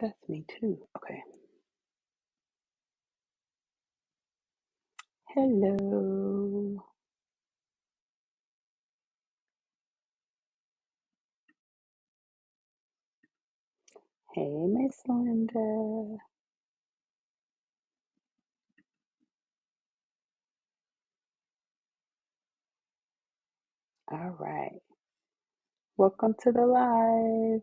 That's me too. Okay. Hello. Hey, Miss Linda. All right. Welcome to the live.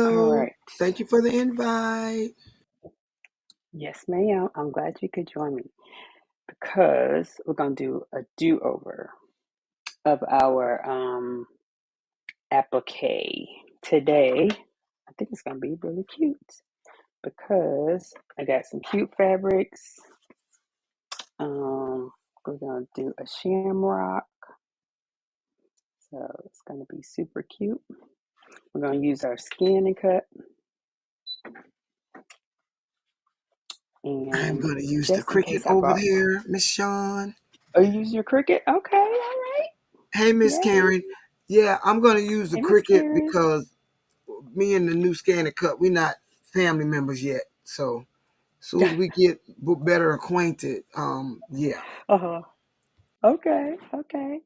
All Hello. right. Thank you for the invite. Yes, ma'am. I'm glad you could join me because we're going to do a do-over of our applique. Today, I think it's going to be really cute because I got some cute fabrics. We're going to do a shamrock. So it's going to be super cute. We're going to use our scan and cut. I'm And going to use the just in Cricut case I over brought, there, Miss Shawn. oh, you use your Cricut? Okay, all right. Hey, Miss Yay. Karen. Yeah, I'm going to use the Hey, Miss Cricut Karen. because me and the new Scan and Cut, we're not family members yet. So as soon as we get better acquainted, yeah. Uh-huh. Okay, okay.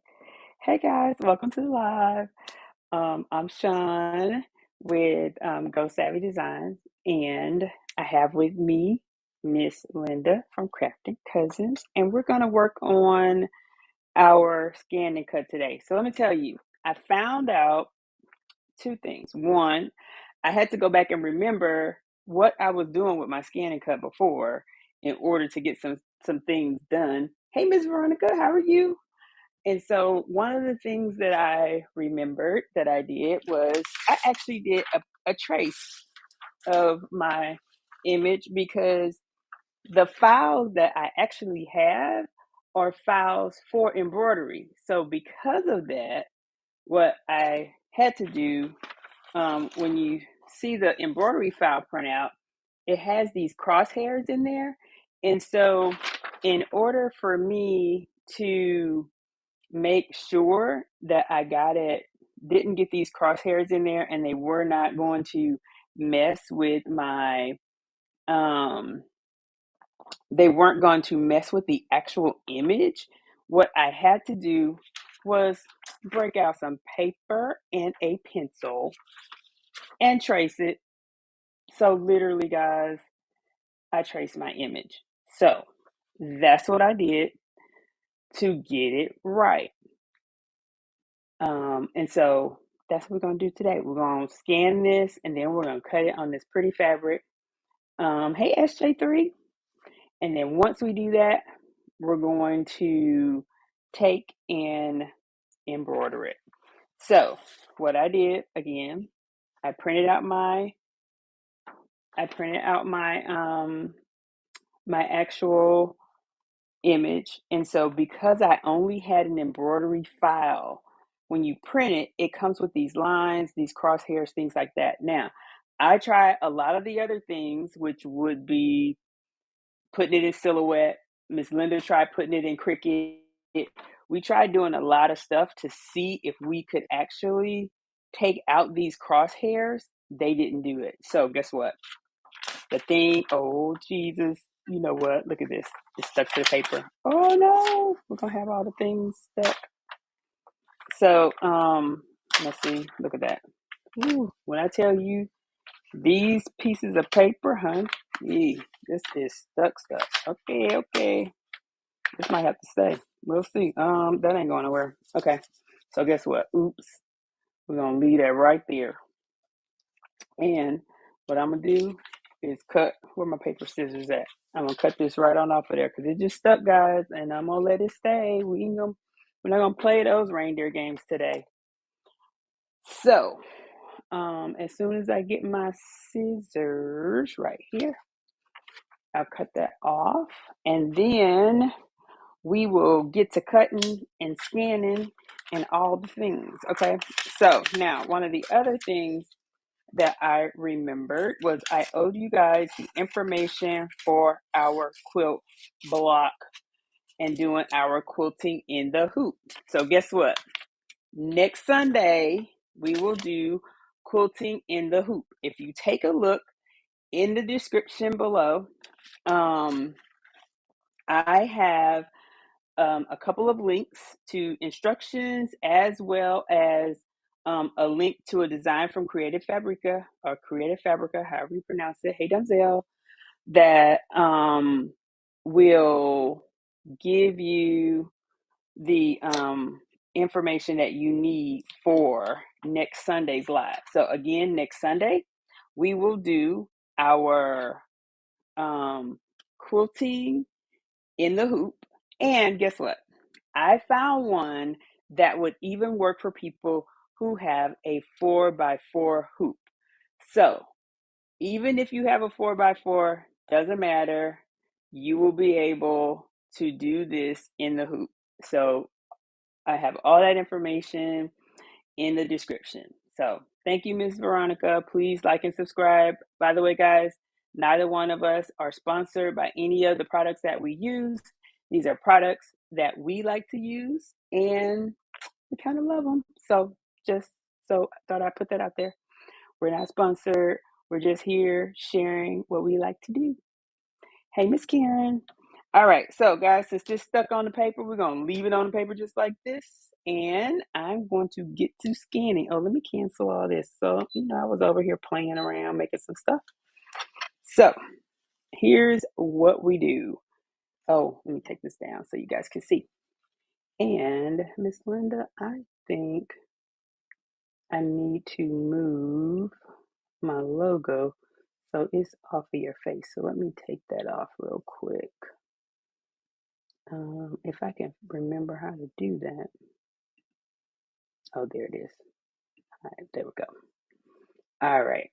Hey, guys. Welcome to the live. I'm Shawn with Go Savvy Designs, and I have with me Miss Linda from Crafting Cousins, and we're going to work on our scan and cut today. So let me tell you, I found out two things. One, I had to go back and remember what I was doing with my scan and cut before in order to get some things done. Hey, Miss Veronica, how are you? And so one of the things that I remembered that I did was I actually did a trace of my image because the files that I actually have are files for embroidery. So because of that, what I had to do, when you see the embroidery file printout, it has these crosshairs in there. And so in order for me to make sure that I got it, didn't get these crosshairs in there and they were not going to mess with my, um, they weren't going to mess with the actual image, what I had to do was break out some paper and a pencil and trace it. So literally, guys, I traced my image. So that's what I did to get it right. And so that's what we're going to do today. We're going to scan this and then we're going to cut it on this pretty fabric. Hey, SJ3. And then once we do that, we're going to take and embroider it. So what I did again, I printed out my my actual image. And so because I only had an embroidery file, when you print it, it comes with these lines, these crosshairs, things like that. Now, I tried a lot of the other things, which would be putting it in silhouette. Miss Linda tried putting it in Cricut. We tried doing a lot of stuff to see if we could actually take out these crosshairs. They didn't do it. So guess what? The thing, oh Jesus, you know what? Look at this. It's stuck to the paper. Oh no, we're gonna have all the things stuck. So, let's see. Look at that. Ooh, when I tell you these pieces of paper, huh? This is stuck. Okay, okay. This might have to stay. We'll see. That ain't going nowhere. Okay. So guess what? Oops. We're gonna leave that right there. And what I'm gonna do is cut where my paper scissors at. I'm gonna cut this right on off of there because it just stuck, guys, and I'm gonna let it stay. We're not gonna play those reindeer games today. So, as soon as I get my scissors right here, I'll cut that off, and then we will get to cutting and scanning and all the things. Okay. So now one of the other things that I remembered was I owed you guys the information for our quilt block and doing our quilting in the hoop. So guess what? Next Sunday we will do quilting in the hoop. If you take a look in the description below, I have a couple of links to instructions, as well as a link to a design from Creative Fabrica, or Creative Fabrica, however you pronounce it. Hey, Denzel, that will give you the information that you need for next Sunday's live. So again, next Sunday, we will do our quilting in the hoop. And guess what? I found one that would even work for people who have a 4x4 hoop. So even if you have a 4x4, doesn't matter. You will be able to do this in the hoop. So I have all that information in the description. So thank you, Ms. Veronica. Please like and subscribe. By the way, guys, neither one of us are sponsored by any of the products that we use. These are products that we like to use, and we kind of love them. So I thought I'd put that out there. We're not sponsored. We're just here sharing what we like to do. Hey, Miss Karen. All right, so guys, since this stuck on the paper, we're going to leave it on the paper just like this. And I'm going to get to scanning. Oh, let me cancel all this. So, I was over here playing around, making some stuff. So, here's what we do. Oh, let me take this down so you guys can see. And Miss Linda, I think I need to move my logo so it's off of your face. So let me take that off real quick. If I can remember how to do that. Oh, there it is. All right, there we go. All right.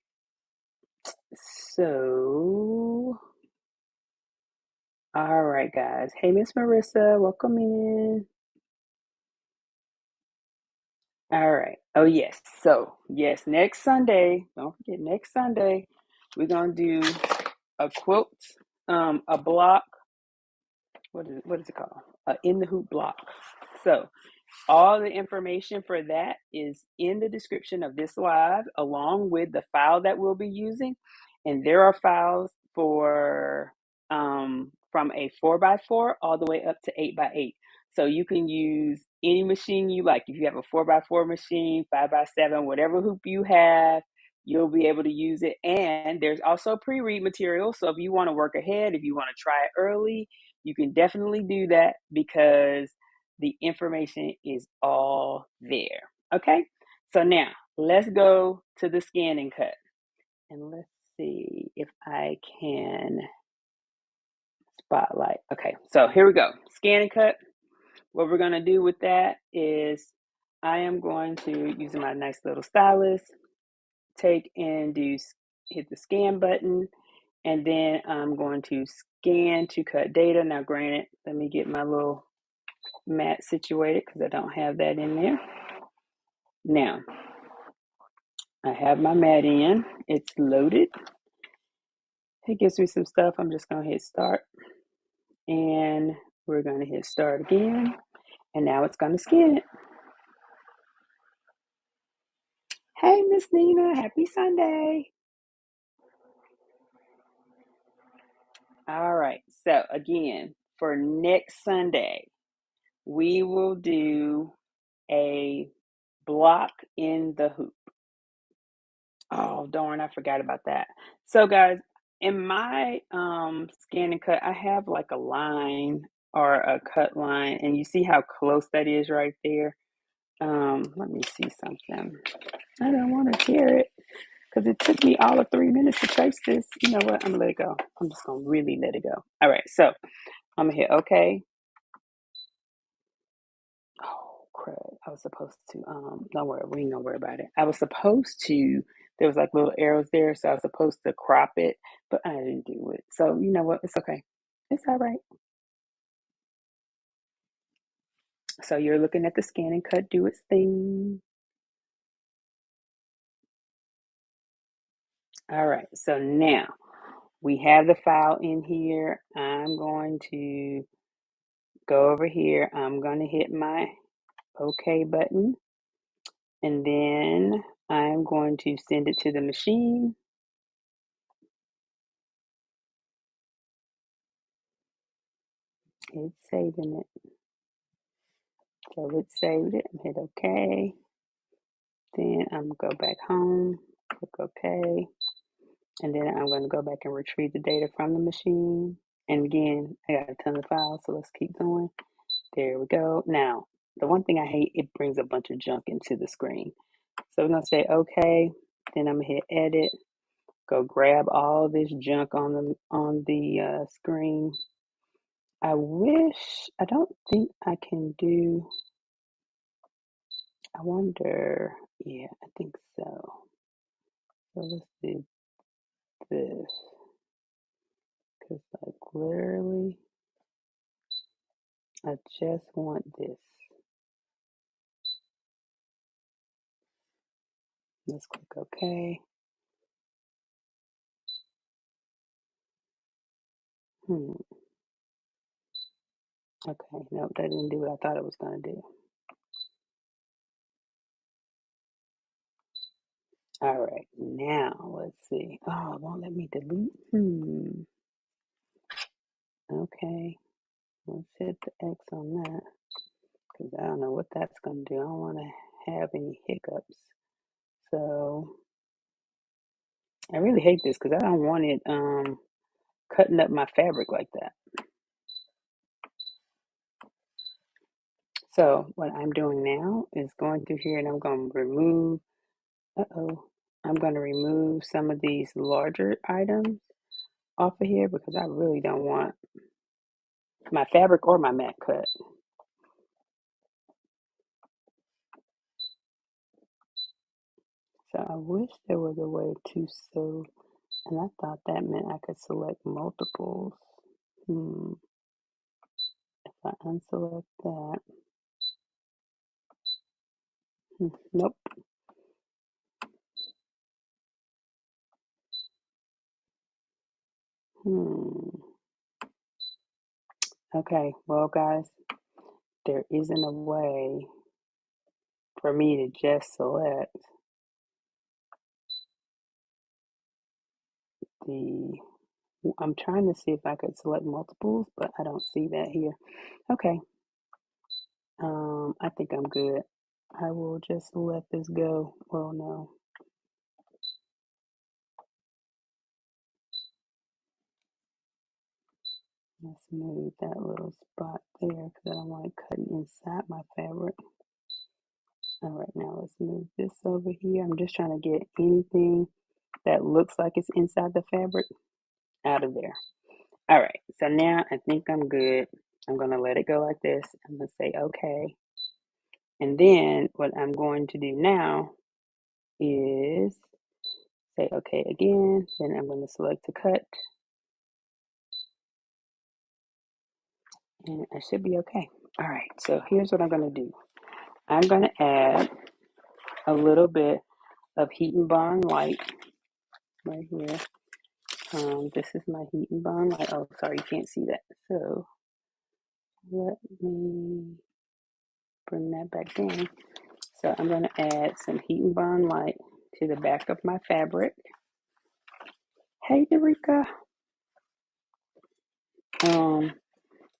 So, all right, guys. Hey, Miss Marissa, welcome in. All right. Oh, yes. So, yes, next Sunday, don't forget, next Sunday, we're going to do a quilt, a block. What is it called? In the hoop block. So, all the information for that is in the description of this live, along with the file that we'll be using. And there are files for from a 4x4 all the way up to 8x8. So you can use any machine you like. If you have a 4x4 machine, 5x7, whatever hoop you have, you'll be able to use it. And there's also pre-read material. So if you want to work ahead, if you want to try it early, you can definitely do that, because the information is all there. Okay, so now let's go to the scan and cut. And let's see if I can spotlight. Okay, so here we go. Scan and cut. What we're going to do with that is I am going to, using my nice little stylus, take and hit the scan button. And then I'm going to scan to cut data. Now, granted, let me get my little mat situated because I don't have that in there. Now, I have my mat in. It's loaded. It gives me some stuff. I'm just going to hit start. And we're going to hit start again. And now it's going to scan it. Hey, Miss Nina. Happy Sunday. All right. So, again, for next Sunday, we will do a block in the hoop. Oh, darn, I forgot about that. So, guys, in my scan and cut, I have like a line or a cut line, and you see how close that is right there. Let me see something. I don't want to tear it because it took me all of 3 minutes to trace this. You know what? I'm gonna let it go. I'm just gonna really let it go. All right, so I'm gonna hit OK. Oh, crud. I was supposed to, don't worry, we ain't gonna worry about it. I was supposed to, there was like little arrows there, so I was supposed to crop it, but I didn't do it. So you know what? It's okay. It's all right. So you're looking at the scan and cut do its thing. All right, so now we have the file in here. I'm going to go over here. I'm going to hit my OK button. And then I'm going to send it to the machine. It's saving it. So it saved it. Hit OK. Then I'm going to go back home, click OK. And then I'm going to go back and retrieve the data from the machine. And again, I got a ton of files, so let's keep going. There we go. Now, the one thing I hate, it brings a bunch of junk into the screen. So we're going to say OK. Then I'm going to hit Edit. Go grab all this junk on the screen. I don't think I can do, I wonder, yeah, I think so. So let's do this, because like literally, I just want this. Let's click OK. Okay, nope, that didn't do what I thought it was going to do. All right, now let's see. Oh, it won't let me delete. Okay, let's hit the X on that, because I don't know what that's going to do. I don't want to have any hiccups. So I really hate this because I don't want it cutting up my fabric like that. So what I'm doing now is going through here and I'm going to remove, I'm going to remove some of these larger items off of here because I really don't want my fabric or my mat cut. So I wish there was a way to sew, and I thought that meant I could select multiples. If I unselect that, nope. Okay, well guys, there isn't a way for me to just select the, I'm trying to see if I could select multiples, but I don't see that here. Okay, I think I'm good. I will just let this go. Well, no. Let's move that little spot there because I don't want it cutting inside my fabric. All right, now let's move this over here. I'm just trying to get anything that looks like it's inside the fabric out of there. All right, so now I think I'm good. I'm going to let it go like this. I'm going to say okay. And then what I'm going to do now is say okay again. Then I'm going to select to cut. And I should be okay. All right, so here's what I'm going to do. I'm going to add a little bit of Heat and Bond Light right here. This is my Heat and Bond Light. Oh, sorry, you can't see that. So let me bring that back down. So I'm going to add some Heat and Bond Light to the back of my fabric. Hey, Derica.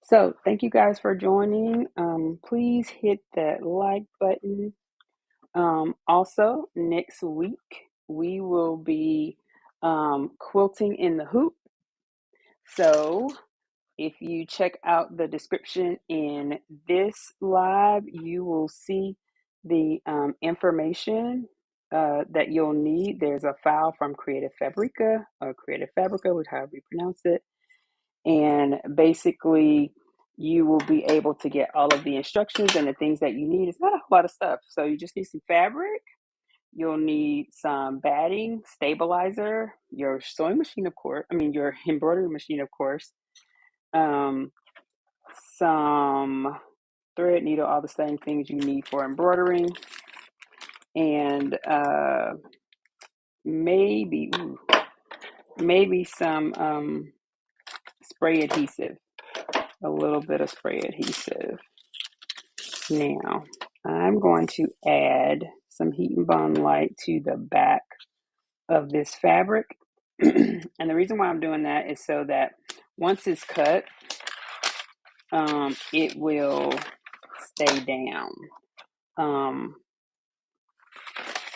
So thank you guys for joining. Please hit that like button. Also, next week we will be quilting in the hoop. So if you check out the description in this live, you will see the information that you'll need. There's a file from Creative Fabrica, or Creative Fabrica, which however you pronounce it. And basically, you will be able to get all of the instructions and the things that you need. It's not a whole lot of stuff. So you just need some fabric. You'll need some batting, stabilizer, your sewing machine, of course. I mean, your embroidery machine, of course. Some thread, needle, all the same things you need for embroidering. And maybe some spray adhesive. A little bit of spray adhesive. Now, I'm going to add some heat and bond light to the back of this fabric. And the reason why I'm doing that is so that once it's cut, it will stay down.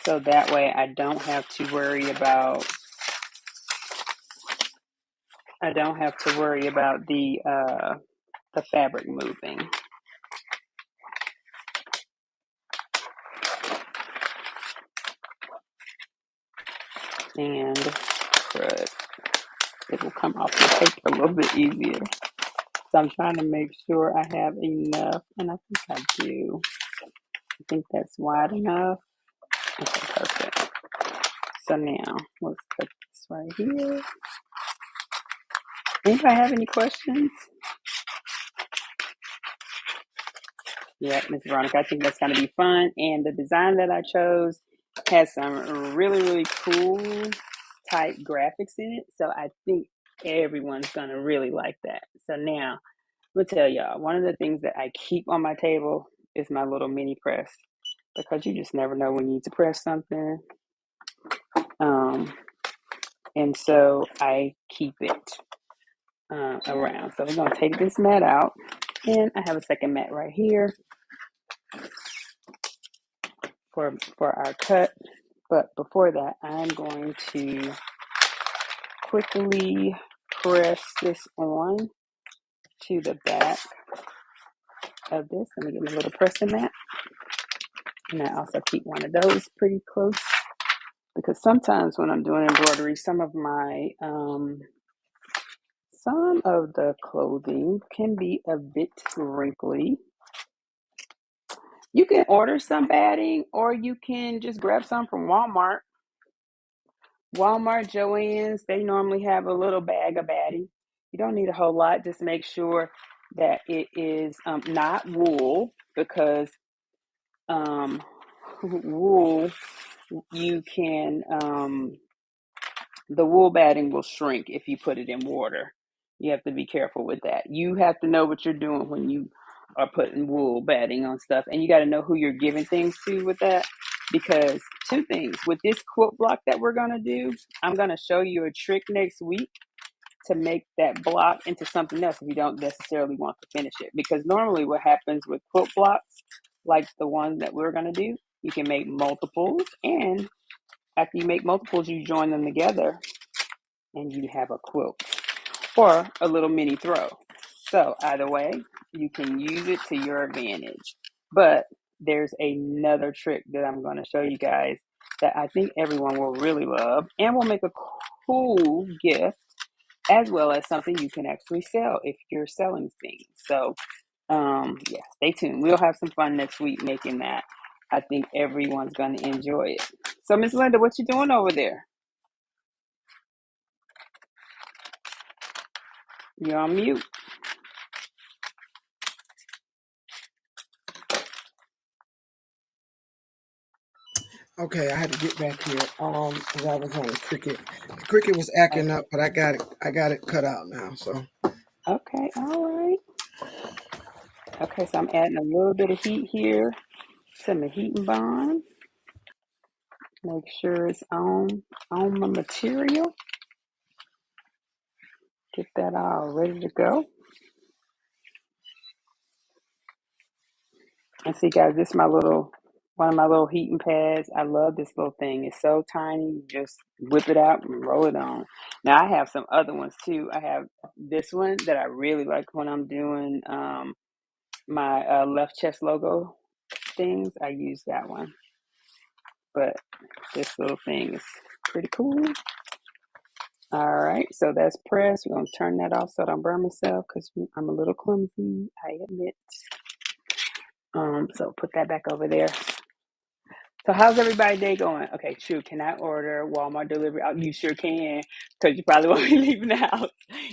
So that way I don't have to worry about the fabric moving. And it will come off the paper a little bit easier. So I'm trying to make sure I have enough, and I think I do. I think that's wide enough. Okay, perfect. So now let's cut this right here. Anybody have any questions? Yeah, Ms. Veronica, I think that's going to be fun. And the design that I chose has some really, really cool type graphics in it. So I think everyone's going to really like that. So now, I'm going to tell y'all, one of the things that I keep on my table is my little mini press, because you just never know when you need to press something. And so I keep it around. So we're going to take this mat out, and I have a second mat right here for our cut. But before that, I'm going to quickly press this on to the back of this. Let me get my little pressing mat. And I also keep one of those pretty close, because sometimes when I'm doing embroidery, some of the clothing can be a bit wrinkly. You can order some batting, or you can just grab some from Walmart. Walmart, Joann's, they normally have a little bag of batting. You don't need a whole lot. Just make sure that it is not wool, because wool, you can, the wool batting will shrink if you put it in water. You have to be careful with that. You have to know what you're doing when you are putting wool batting on stuff, and you got to know who you're giving things to with that. Because two things with this quilt block that we're going to do, I'm going to show you a trick next week to make that block into something else if you don't necessarily want to finish it. Because normally what happens with quilt blocks, like the one that we're going to do, you can make multiples, and after you make multiples, you join them together and you have a quilt or a little mini throw. So either way, you can use it to your advantage. But there's another trick that I'm going to show you guys that I think everyone will really love and will make a cool gift, as well as something you can actually sell if you're selling things. So yeah, stay tuned. We'll have some fun next week making that. I think everyone's going to enjoy it. So Miss Linda, what you doing over there? You're on mute. Okay, I had to get back here. Because I was on the Cricut. The Cricut was acting Okay. up, but I got it. I got it cut out now. So Okay. All right. Okay. So I'm adding a little bit of heat here to my heat and bond. Make sure it's on my material. Get that all ready to go. And see, guys, this is one of my little heating pads. I love this little thing. It's so tiny. You just whip it out and roll it on. Now, I have some other ones too. I have this one that I really like when I'm doing my left chest logo things. I use that one. But this little thing is pretty cool. All right, so that's pressed. We're going to turn that off so I don't burn myself, because I'm a little clumsy, I admit. So put that back over there. So how's everybody's day going? Okay, true. Can I order Walmart delivery? Oh, you sure can, because you probably won't be leaving the house.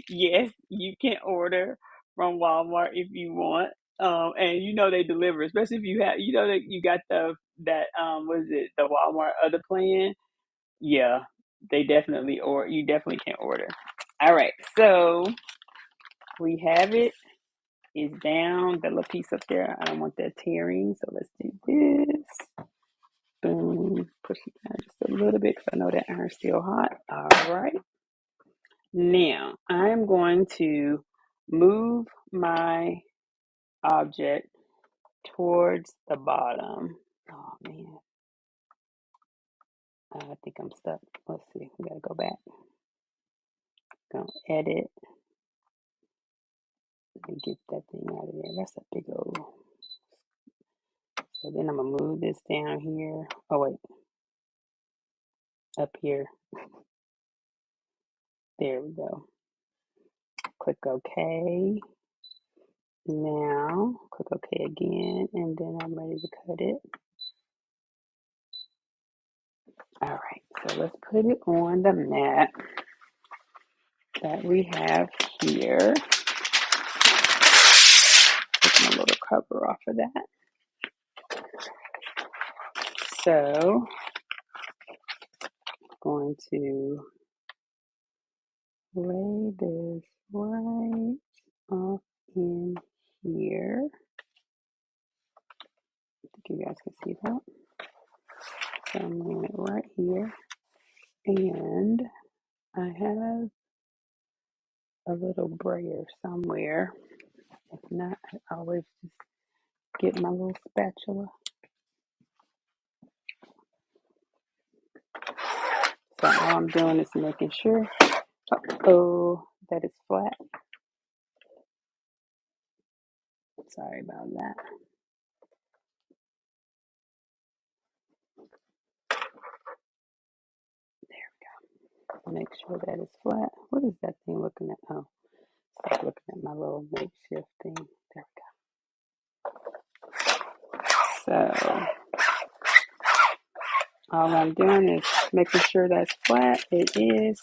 Yes, you can order from Walmart if you want. And you know they deliver, especially if you have, you know that you got what is it, the Walmart other plan? Yeah, they definitely, or you definitely can order. All right, so we have it. It's down, that little piece up there. I don't want that tearing, so let's do this. Boom. Push it down just a little bit because I know that iron's still hot. All right. Now I'm going to move my object towards the bottom. Oh man, I think I'm stuck. Let's see. We gotta go back. Gonna edit and get that thing out of there. That's a big old. So then I'm gonna move this down here. Oh wait, up here. There we go. Click OK. Now click OK again, and then I'm ready to cut it. All right, so let's put it on the mat that we have here. Taking a little cover off of that. So I'm going to lay this right up in here. I think you guys can see that. So I'm laying it right here. And I have a little brayer somewhere. If not, I always just get my little spatula. So all I'm doing is making sure, that it's flat. Sorry about that. There we go. Make sure that it's flat. What is that thing looking at? Oh, stop looking at my little makeshift thing. There we go. So all I'm doing is making sure that's flat. It is.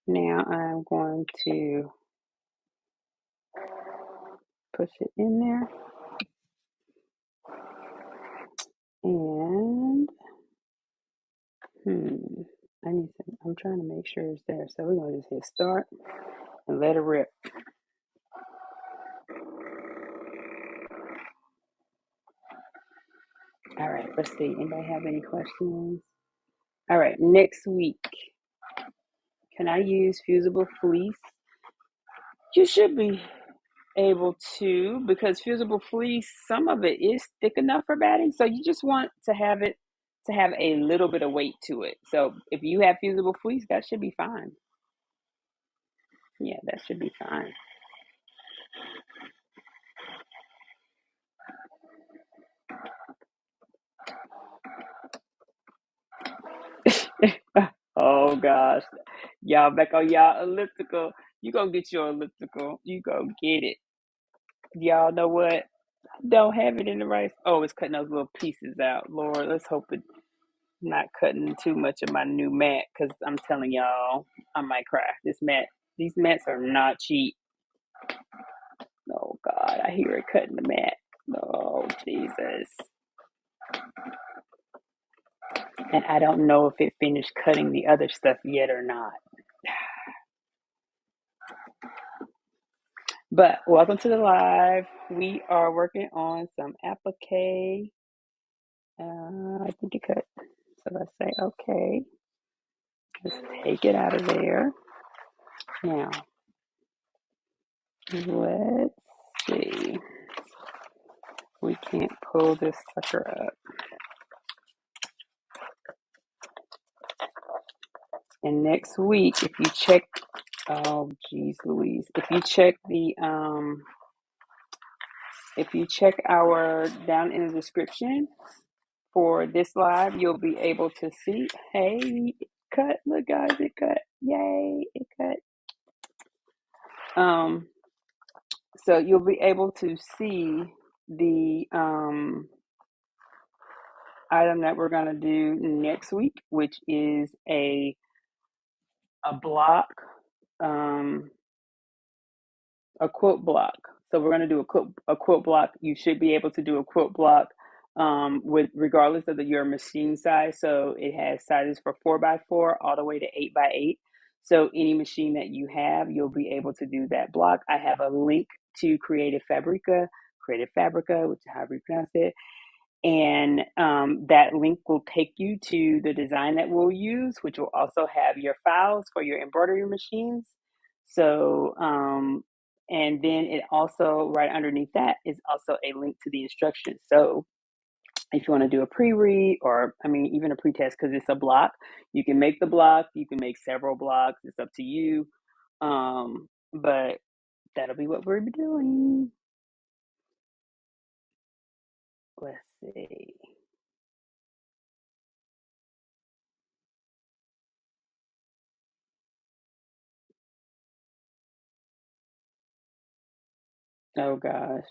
Now I'm going to push it in there. And I'm trying to make sure it's there. So we're gonna just hit start and let it rip. All right, let's see. Anybody have any questions? All right, next week. Can I use fusible fleece? You should be able to, because fusible fleece, some of it is thick enough for batting. So you just want to have it to have a little bit of weight to it. So if you have fusible fleece, that should be fine. Yeah, that should be fine. Oh gosh. Y'all back on y'all elliptical. You gonna get your elliptical. You gonna get it. Y'all know what? Don't have it in the right. Oh, it's cutting those little pieces out. Lord, let's hope it's not cutting too much of my new mat, because I'm telling y'all, I might cry. These mats are not cheap. Oh God, I hear it cutting the mat. Oh Jesus. And I don't know if it finished cutting the other stuff yet or not. But welcome to the live. We are working on some applique. I think it cut. So let's say okay. Let's take it out of there. Now, let's see. We can't pull this sucker up. And next week, if you check, oh geez Louise, if you check our down in the description for this live, you'll be able to see, hey, it cut, look guys, it cut, yay, it cut. So you'll be able to see the item that we're going to do next week, which is a block, a quilt block. So we're going to do a quilt block. You should be able to do a quilt block with regardless of your machine size. So it has sizes for 4x4 all the way to 8x8. So any machine that you have, you'll be able to do that block. I have a link to Creative Fabrica, which is however you pronounce it. And that link will take you to the design that we'll use, which will also have your files for your embroidery machines. So, and then it also, right underneath that is also a link to the instructions. So if you want to do a pre-read, or I mean, even a pre-test, because it's a block, you can make the block, you can make several blocks, it's up to you. But that'll be what we'll be doing. Let's see. Oh gosh.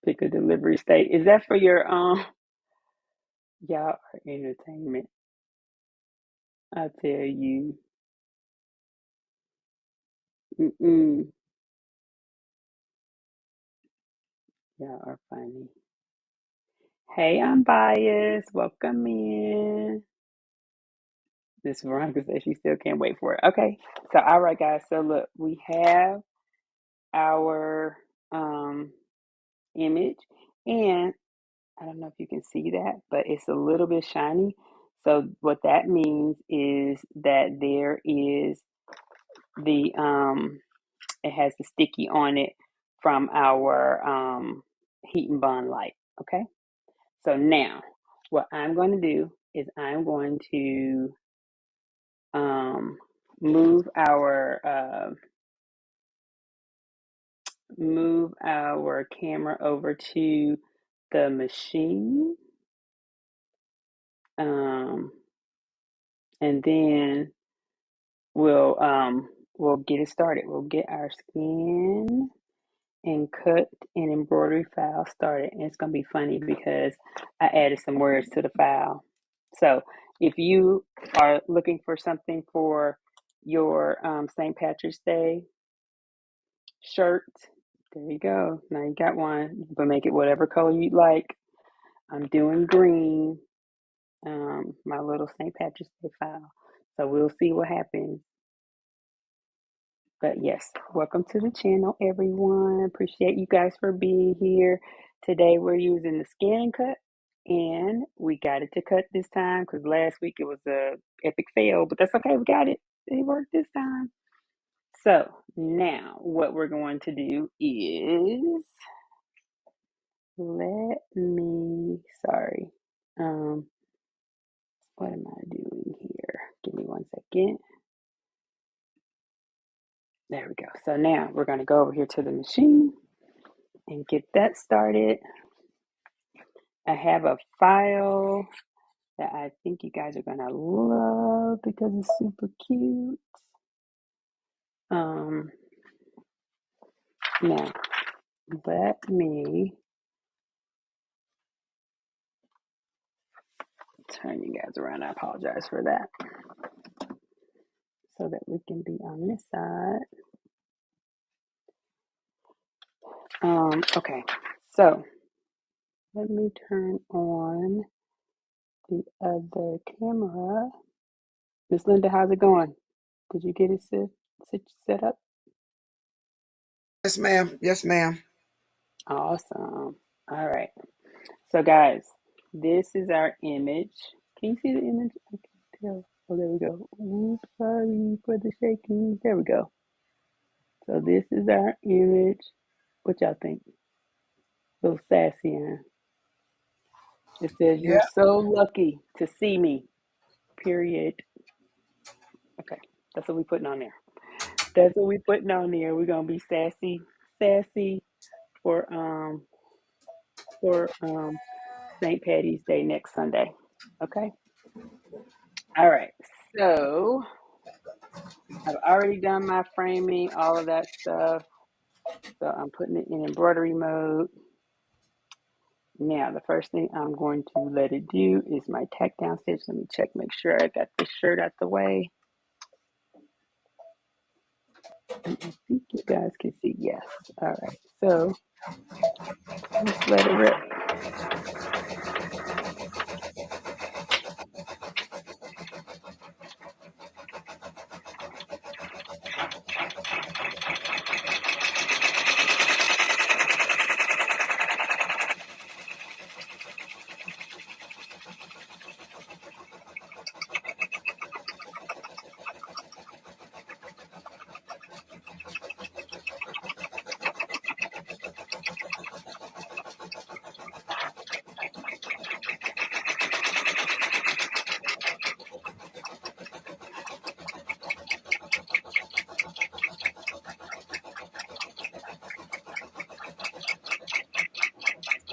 Pick a delivery state. Is that for your y'all are entertainment? I tell you. Mm-mm. Y'all are funny. Hey, I'm biased. Welcome in. This Veronica says she still can't wait for it. Okay. So all right guys. So look, we have our image, and I don't know if you can see that, but it's a little bit shiny. So what that means is that there is the it has the sticky on it from our heat and bond light. Okay. So now what I'm going to do is I'm going to um, move our camera over to the machine, um, and then we'll get it started. We'll get our scan and cut an embroidery file started. And it's going to be funny because I added some words to the file. So if you are looking for something for your St. Patrick's Day shirt, there you go. Now you got one. You can make it whatever color you'd like. I'm doing green, my little St. Patrick's Day file. So we'll see what happens. But yes, welcome to the channel, everyone. Appreciate you guys for being here. Today we're using the scan and cut, and we got it to cut this time because last week it was a epic fail, but that's okay. We got it. It worked this time. So now what we're going to do is sorry. What am I doing here? Give me one second. There we go. So now we're going to go over here to the machine and get that started. I have a file that I think you guys are going to love because it's super cute. Now, let me turn you guys around. I apologize for that. So that we can be on this side. Okay, so let me turn on the other camera. Miss Linda, how's it going? Did you get it set up? Yes, ma'am. Yes, ma'am. Awesome. All right. So guys, this is our image. Can you see the image? I can tell. Oh, there we go. Oops, sorry for the shaking. There we go. So this is our image. What y'all think? A little sassy, huh? It says, "You're Yeah. so lucky to see me." Period. Okay, that's what we putting on there. That's what we putting on there. We're gonna be sassy for St. Patty's Day next Sunday. Okay. All right. So I've already done my framing, all of that stuff. So I'm putting it in embroidery mode. Now, the first thing I'm going to let it do is my tack down stitch. Let me check, make sure I got this shirt out the way. And I think you guys can see, yes. All right, so let's let it rip.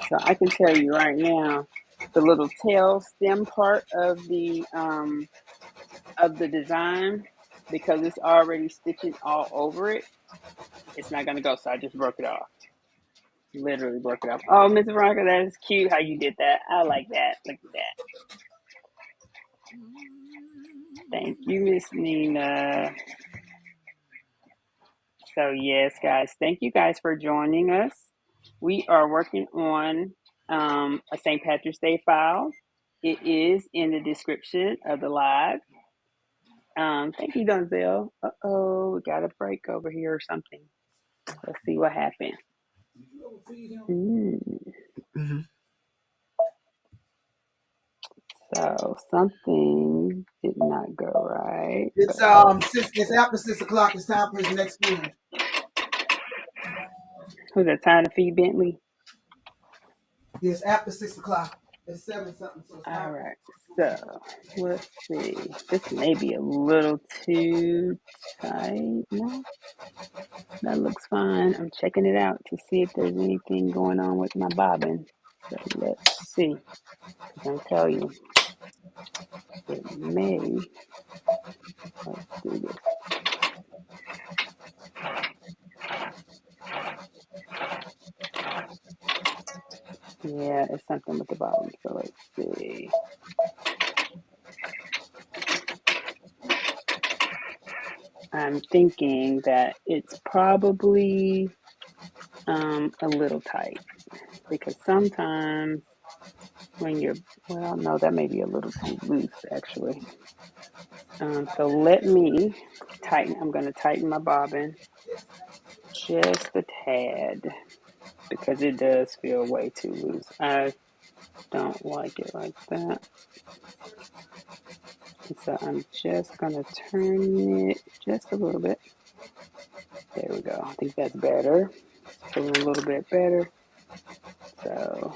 So I can tell you right now, the little tail stem part of the design, because it's already stitching all over it, it's not gonna go. So I just broke it off. Literally broke it off. Oh, Miss Veronica, that is cute how you did that. I like that. Look at that. Thank you, Miss Nina. So yes, guys, thank you guys for joining us. We are working on a St. Patrick's Day file. It is in the description of the live. Thank you, Donzel. Uh-oh, we got a break over here or something. Let's see what happened. Mm-hmm. So something did not go right. It's it's after 6 o'clock. It's time for his next food. Was it time to feed Bentley? Yes, after 6 o'clock. It's 7 something. So it's All time. right. So let's see. This may be a little too tight. No, that looks fine. I'm checking it out to see if there's anything going on with my bobbin. So let's see. I'm gonna tell you, it may. Let's do this. Yeah, it's something with the bobbin. So let's see. I'm thinking that it's probably a little tight, because sometimes when you're, well, no, that may be a little too loose actually. So let me tighten. I'm going to tighten my bobbin just a tad, because it does feel way too loose. I don't like it like that. And so I'm just going to turn it just a little bit. There we go. I think that's better. It's feeling a little bit better. So,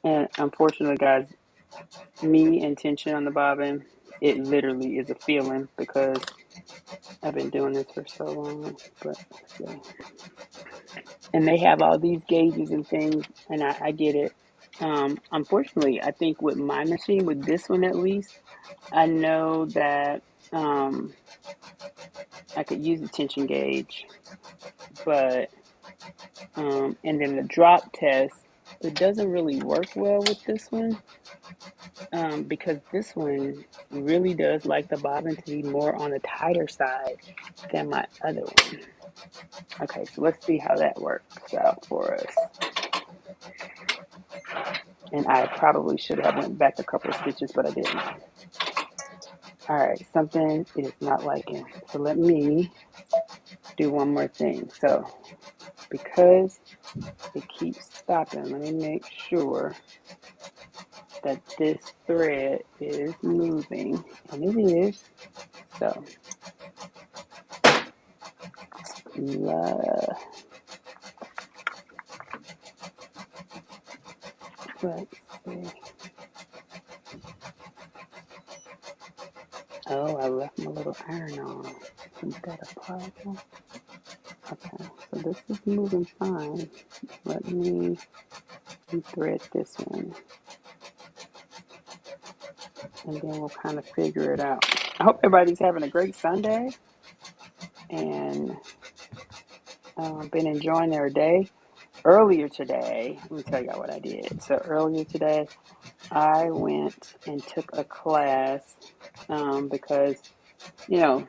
and unfortunately, guys, me and tension on the bobbin, it literally is a feeling, because I've been doing this for so long. But yeah. And they have all these gauges and things, and I get it. Unfortunately, I think with my machine, with this one at least, I know that I could use a tension gauge, but and then the drop test, it doesn't really work well with this one, because this one really does like the bobbin to be more on the tighter side than my other one. Okay, so let's see how that works out for us. And I probably should have went back a couple of stitches, but I didn't. All right, something it is not liking. So let me do one more thing. So because it keeps stopping, let me make sure that this thread is moving, and it is. So let's see. Oh, I left my little iron on. Isn't that a problem? Okay, so this is moving fine. Let me thread this one, and then we'll kind of figure it out. I hope everybody's having a great Sunday and been enjoying their day. Earlier today, let me tell y'all what I did. So earlier today, I went and took a class, because, you know,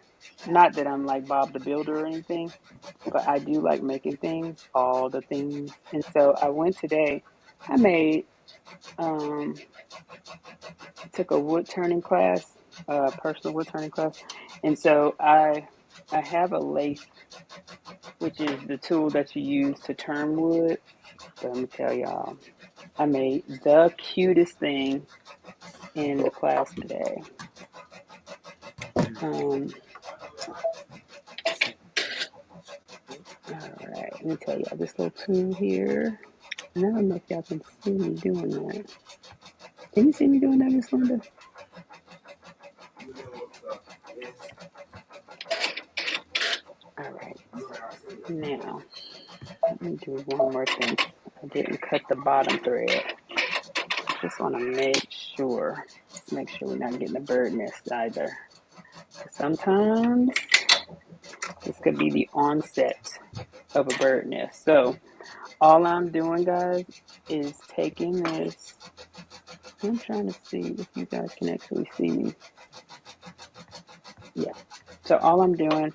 not that I'm like Bob the Builder or anything, but I do like making things, all the things. And so I went today. I made, took a wood turning class, personal wood turning class. And so I have a lathe, which is the tool that you use to turn wood. But let me tell y'all, I made the cutest thing in the class today. All right, let me tell y'all this little tool here. And I don't know if y'all can see me doing that. Can you see me doing that, Miss Linda? All right, now Let me do one more thing. I didn't cut the bottom thread. Just want to make sure. Let's make sure we're not getting a bird nest either. Sometimes this could be the onset of a bird nest. So all I'm doing, guys, is taking this. I'm trying to see if you guys can actually see me. Yeah. So all I'm doing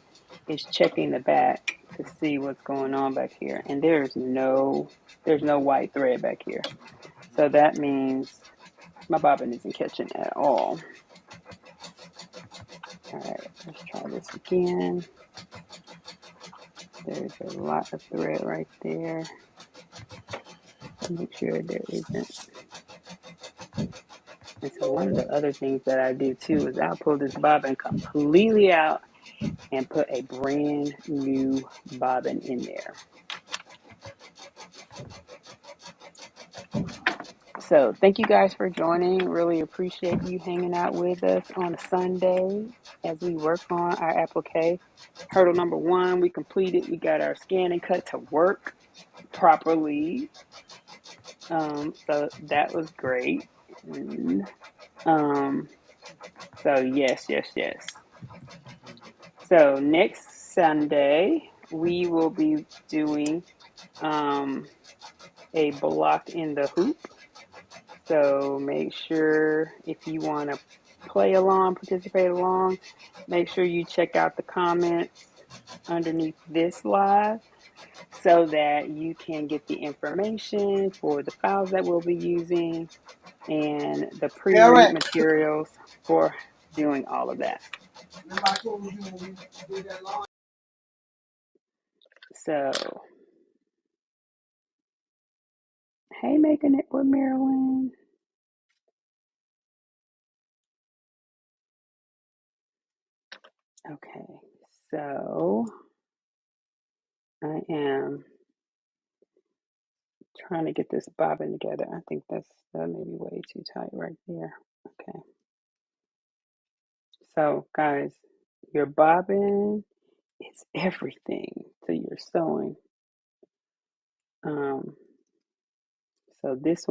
is checking the back to see what's going on back here. And there's no white thread back here. So that means my bobbin isn't catching at all. All right, let's try this again. There's a lot of thread right there. Make sure there isn't. And so one of the other things that I do too is I'll pull this bobbin completely out and put a brand new bobbin in there. So thank you guys for joining. Really appreciate you hanging out with us on a Sunday as we work on our applique. Hurdle number 1, we completed. We got our scan and cut to work properly. So that was great. And, so yes. So next Sunday, we will be doing a block in the hoop. So make sure if you want to play along, participate along, make sure you check out the comments underneath this live so that you can get the information for the files that we'll be using and the pre-read materials for doing all of that. So, hey, making it with Marilyn. Okay, so I am trying to get this bobbin together. I think that may be way too tight right there. Okay. So, guys, your bobbin is everything to your sewing. So this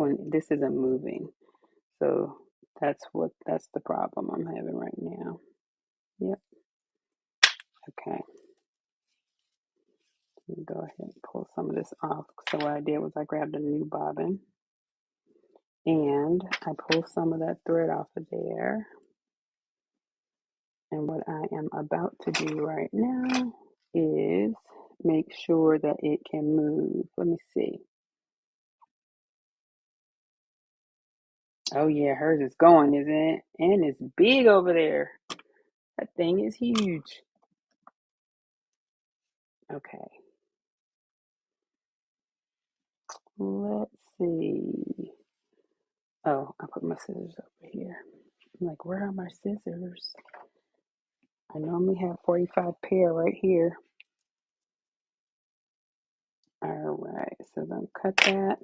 isn't moving. So that's the problem I'm having right now. Yep. Okay. Let me go ahead and pull some of this off. So what I did was I grabbed a new bobbin and I pulled some of that thread off of there. And what I am about to do right now is make sure that it can move. Let me see. Oh yeah, hers is going, isn't it? And it's big over there. That thing is huge. Okay. Let's see. Oh, I put my scissors over here. I'm like, where are my scissors? I normally have 45 pair right here. All right, so I'm cut that.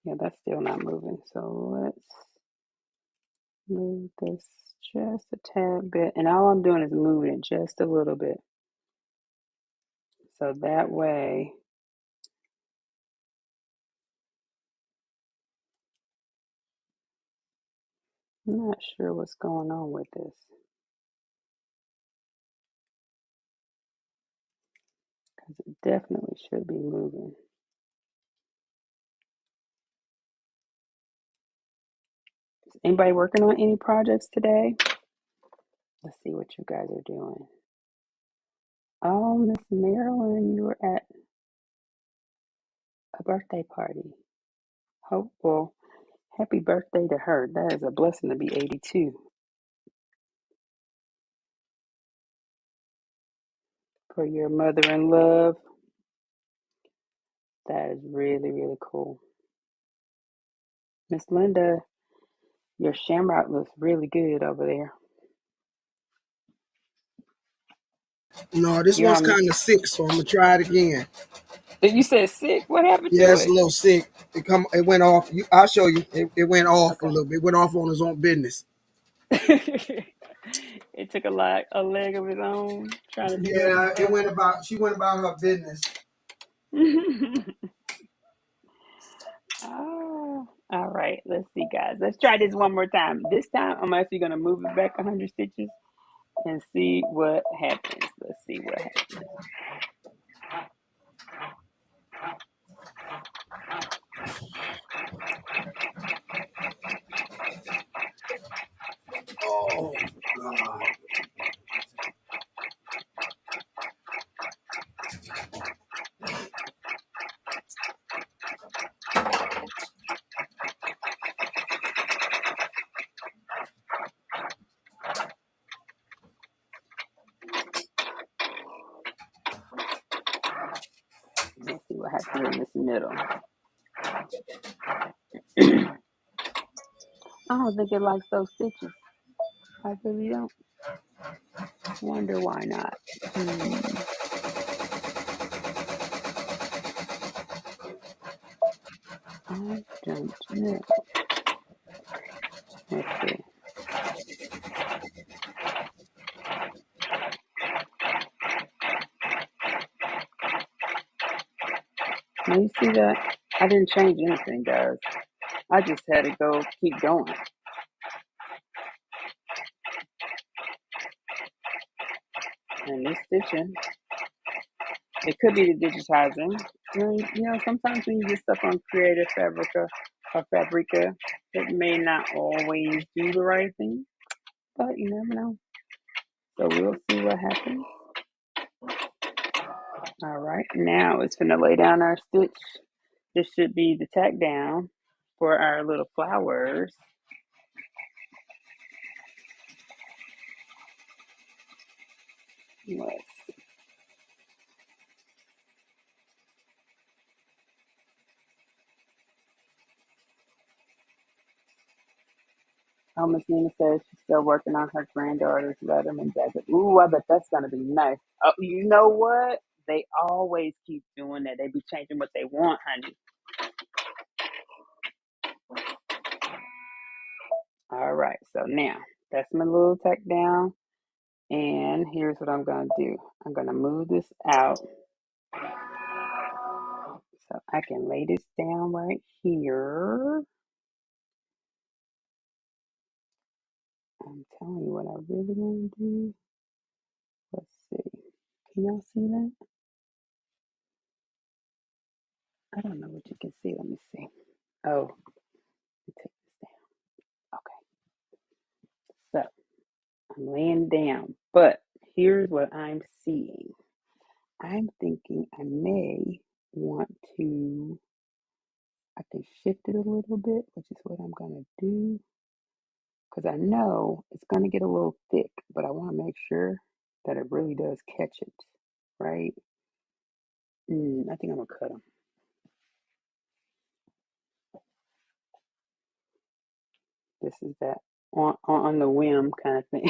Yeah, that's still not moving. So let's move this just a tad bit. And all I'm doing is moving it just a little bit. So that way, I'm not sure what's going on with this. Because it definitely should be moving. Is anybody working on any projects today? Let's see what you guys are doing. Oh, Miss Marilyn, you were at a birthday party. Hopeful. Happy birthday to her. That is a blessing to be 82. For your mother in love. That is really, really cool. Miss Linda, your shamrock looks really good over there. No, this one's kind of sick, so I'm gonna try it again. You said sick? What happened Yeah, to it's a it? little sick. It went off. I'll show you. It went off Okay. a little bit. It went off on his own business. It took a leg of its own trying to do Yeah, everything. she went about her business. Oh, all right. Let's see, guys. Let's try this one more time. This time, I'm actually going to move it back 100 stitches and see what happens. Let's see what happens. Oh God. Let's see what happens in this middle. I don't think it likes those stitches. I really don't. Wonder why not. I don't know. Let's see. Now you see that? I didn't change anything, guys. I just had to keep going. And this stitching, it could be the digitizing. Sometimes when you get stuff on Creative Fabrica or Fabrica, it may not always do the right thing, but you never know. So we'll see what happens. All right, now it's gonna lay down our stitch. This should be the tack down for our little flowers. Let's Miss Nina says she's still working on her granddaughter's Letterman jacket. Ooh, I bet that's gonna be nice. Oh, you know what? They always keep doing that. They be changing what they want, honey. All right, so now that's my little tack down. And here's what I'm gonna do. I'm gonna move this out so I can lay this down right here. I'm telling you what I really want to do. Let's see. Can y'all see that? I don't know what you can see. Let me see. Oh, let me take this down. Okay. So I'm laying down, but here's what I'm seeing. I'm thinking I may want to, I can shift it a little bit, which is what I'm going to do. Because I know it's going to get a little thick, but I want to make sure that it really does catch it, right? I think I'm going to cut them. This is that on the whim kind of thing.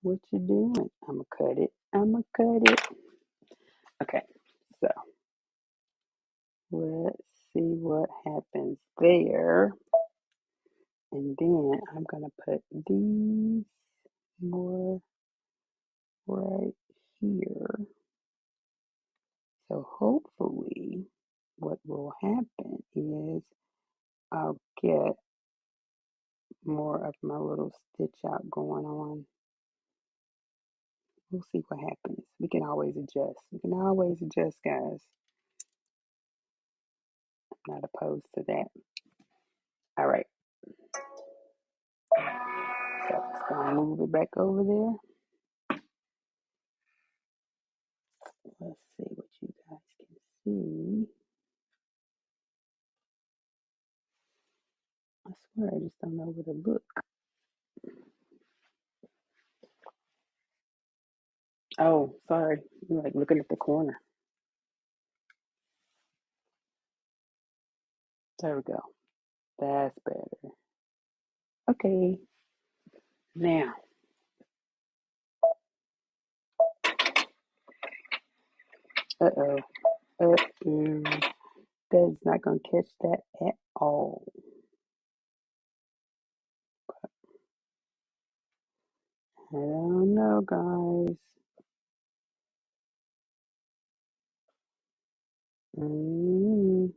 What you doing? I'm going to cut it. I'm going to cut it. Okay, so let's see what happens there. And then I'm going to put these more right here. So hopefully what will happen is I'll get more of my little stitch out going on. We'll see what happens. We can always adjust. We can always adjust, guys. I'm not opposed to that. All right. So it's going to move it back over there. Let's see what you guys can see. I swear I just don't know where to look. Oh, sorry. You're like looking at the corner. There we go. That's better. Okay. Now. Uh-oh. Uh-oh. That is not going to catch that at all. I don't know, guys. Mm,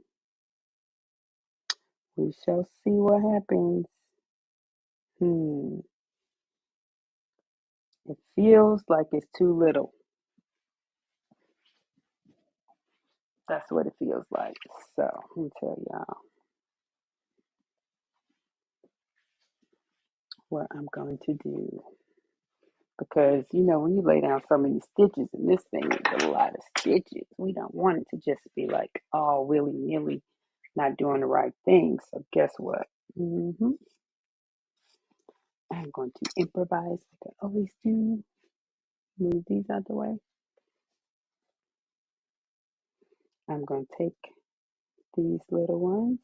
we shall see what happens. Hmm. It feels like it's too little. That's what it feels like. So let me tell y'all what I'm going to do. Because, you know, when you lay down so many stitches, and this thing is a lot of stitches, we don't want it to just be like all willy-nilly, not doing the right thing. So guess what? I'm going to improvise like I always do. Move these out the way. I'm going to take these little ones.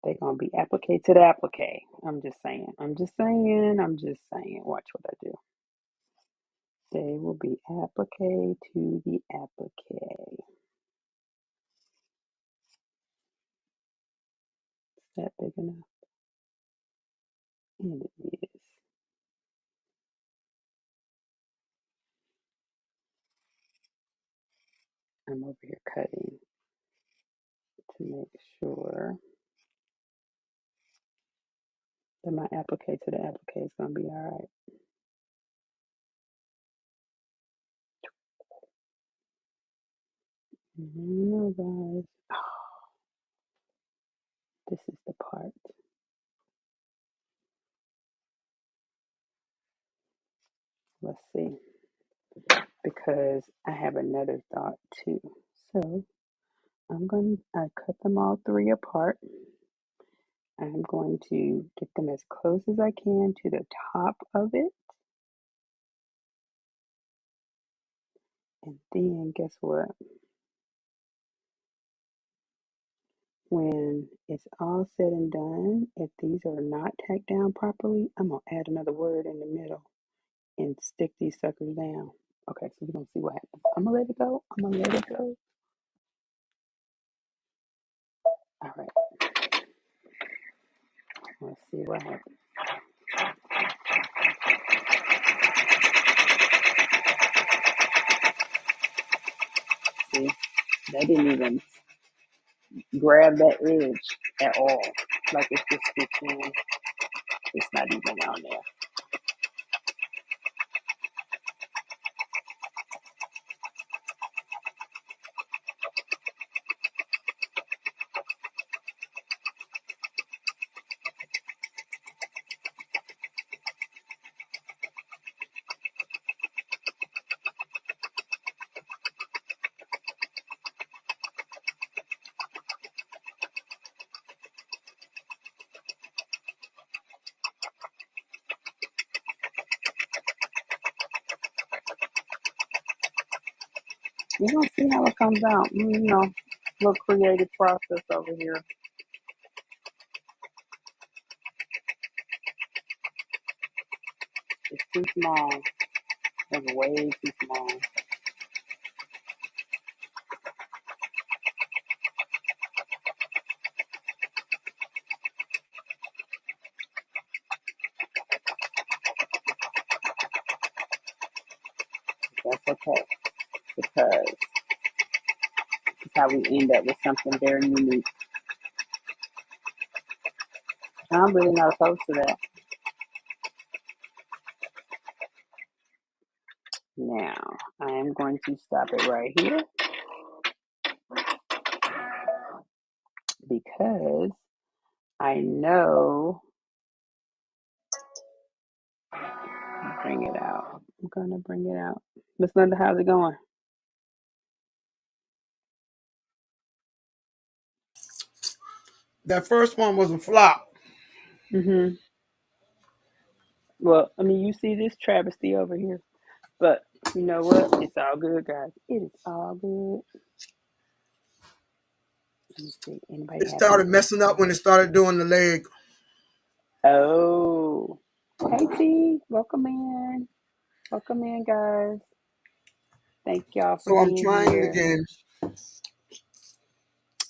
They're going to be applique to the applique. I'm just saying. I'm just saying. I'm just saying. Watch what I do. They will be applique to the applique. Is that big enough? And it is. I'm over here cutting to make sure that my applique to the applique is going to be all right. No, guys. This is the part. Let's see. Because I have another thought too. So I cut them all three apart. I'm going to get them as close as I can to the top of it. And then guess what? When it's all said and done, if these are not tacked down properly, I'm going to add another word in the middle and stick these suckers down. Okay, so we're going to see what happens. I'm going to let it go. I'm going to let it go. All right. Let's see what happens. See, that didn't even grab that edge at all. Like it's just stitched in. It's not even on there. We're gonna see how it comes out. You know, little creative process over here. It's too small. It's way too small. That's okay because it's how we end up with something very unique. I'm really not opposed to that. Now, I am going to stop it right here because I know. Bring it out. I'm gonna bring it out. Miss Linda, how's it going? That first one was a flop. Mm-hmm. Well, I mean, you see this travesty over here, but you know what? It's all good, guys. It is all good. Let me see. Anybody It have any started messing up questions? when it started doing the leg. Oh, hey T, welcome in. Welcome in, guys. Thank y'all for So I'm being trying here. again.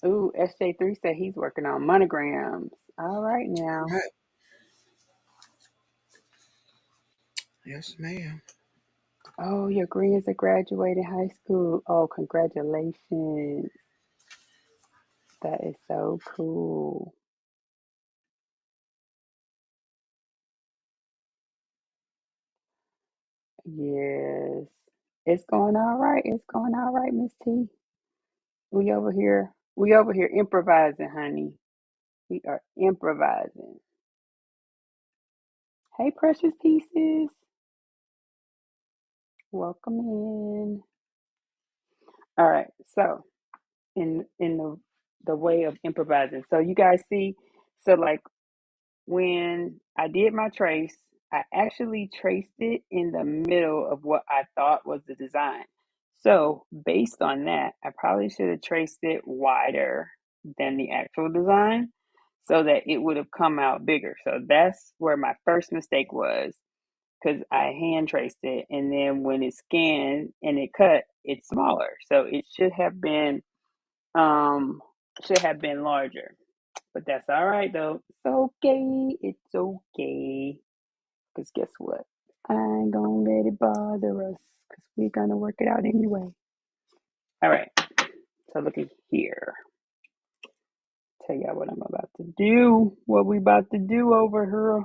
Ooh, SJ3 said he's working on monograms. All right now. Right. Yes, ma'am. Oh, your grands are graduating high school. Oh, congratulations. That is so cool. Yes. It's going all right. It's going all right, Miss T. We over here improvising, honey. We are improvising. Hey, precious pieces. Welcome in. All right. So, in the way of improvising. So, you guys see, so like when I did my trace, I actually traced it in the middle of what I thought was the design. So, based on that, I probably should have traced it wider than the actual design so that it would have come out bigger. So, that's where my first mistake was because I hand traced it, and then when it scanned and it cut, it's smaller. So, it um should have been larger. But that's all right though. It's okay. It's okay. Because guess what? I ain't gonna let it bother us because we're gonna work it out anyway. All right. So look at here. Tell y'all what I'm about to do. What we about to do over here.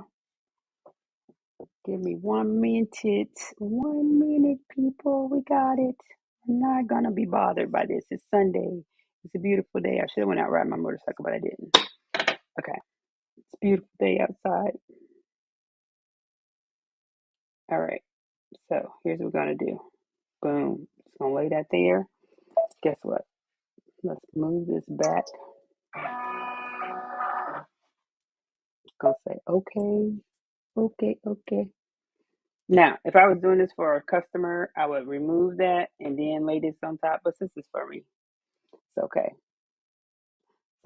Give me 1 minute. 1 minute, people. We got it. I'm not gonna be bothered by this. It's Sunday. It's a beautiful day. I should have went out riding my motorcycle, but I didn't. Okay. It's a beautiful day outside. All right. So here's what we're gonna do. Boom. Just gonna lay that there. Guess what? Let's move this back. Gonna say okay, okay, okay. Now, if I was doing this for a customer, I would remove that and then lay this on top. But since it's for me, it's okay.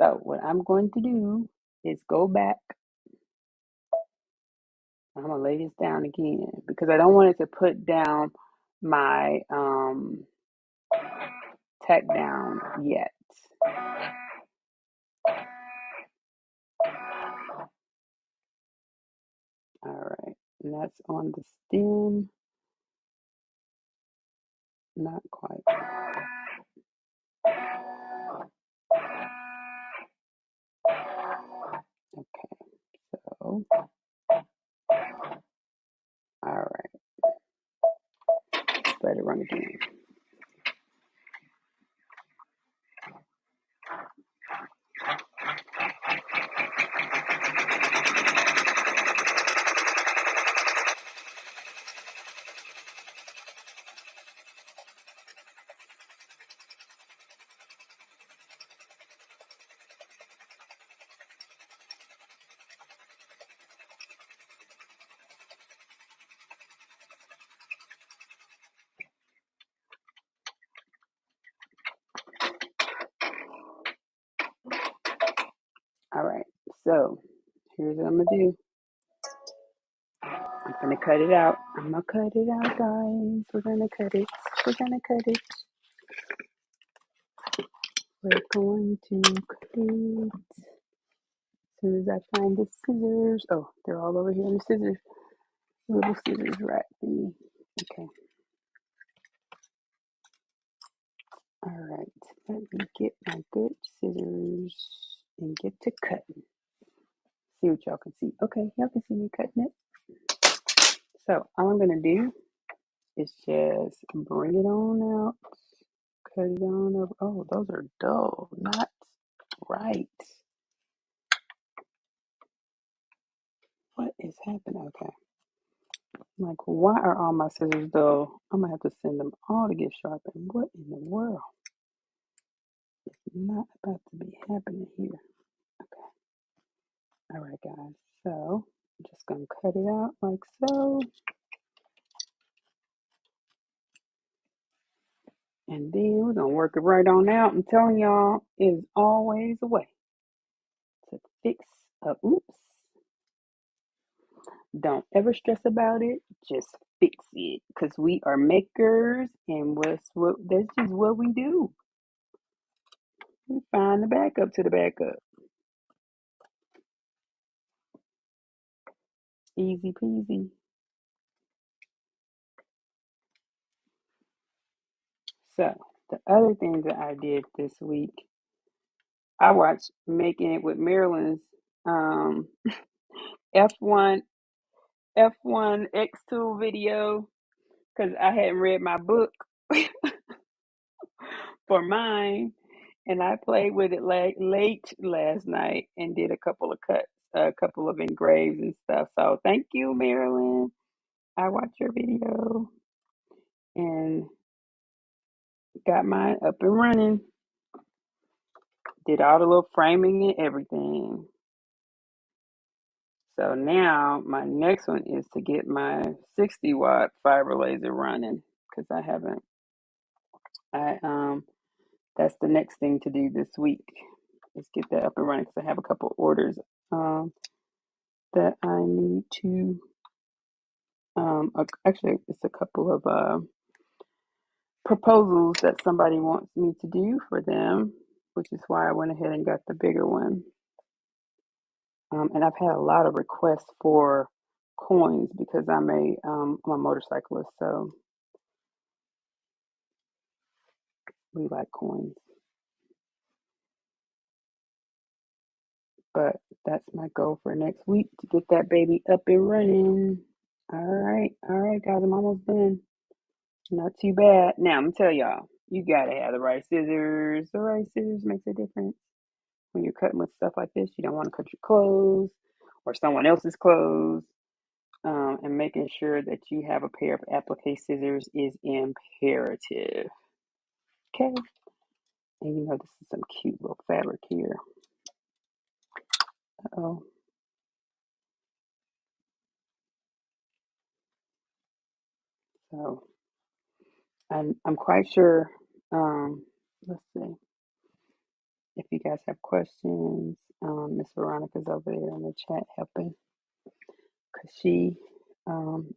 So what I'm going to do is go back. I'm gonna lay this down again because I don't want it to put down my tack down yet. All right, and that's on the stem. Not quite. Okay, so all right, let it run again. All right, so here's what I'm gonna do. I'm gonna cut it out. I'm gonna cut it out, guys. We're gonna cut it. We're gonna cut it. We're going to cut it. As soon as I find the scissors. Oh, they're all over here in the scissors. Little scissors right thingy. Okay. All right. Let me get my good scissors and get to cutting. See what y'all can see. Okay, y'all can see me cutting it. So all I'm gonna do is just bring it on out. Cut it on over. Oh, those are dull, not right. What is happening? Okay. Like, why are all my scissors dull? I'm gonna have to send them all to get sharpened. What in the world is not about to be happening here? Okay. All right, guys. So, I'm just gonna cut it out like so. And then we're gonna work it right on out. I'm telling y'all, there's always a way to fix a oops. Don't ever stress about it. Just fix it, cause we are makers, and that's just what we do. We find the backup to the backup. Easy peasy. So the other things that I did this week, I watched Making It with Maryland's F1 F1 X2 video because I hadn't read my book for mine, and I played with it late last night and did a couple of cuts, a couple of engraves and stuff. So thank you, Marilyn. I watched your video and got mine up and running. Did all the little framing and everything. So now my next one is to get my 60-watt fiber laser running because I haven't. That's the next thing to do this week is get that up and running because I have a couple orders that I need to. Actually, it's a couple of proposals that somebody wants me to do for them, which is why I went ahead and got the bigger one. And I've had a lot of requests for coins because I'm a motorcyclist, so we like coins. But that's my goal for next week to get that baby up and running. All right, guys, I'm almost done. Not too bad. Now I'm gonna tell y'all, you gotta have the right scissors. The right scissors makes a difference when you're cutting with stuff like this. You don't want to cut your clothes or someone else's clothes. And making sure that you have a pair of applique scissors is imperative. Okay. And you know this is some cute little fabric here. Uh-oh. So I'm quite sure. Let's see if you guys have questions. Miss Veronica's over there in the chat helping because she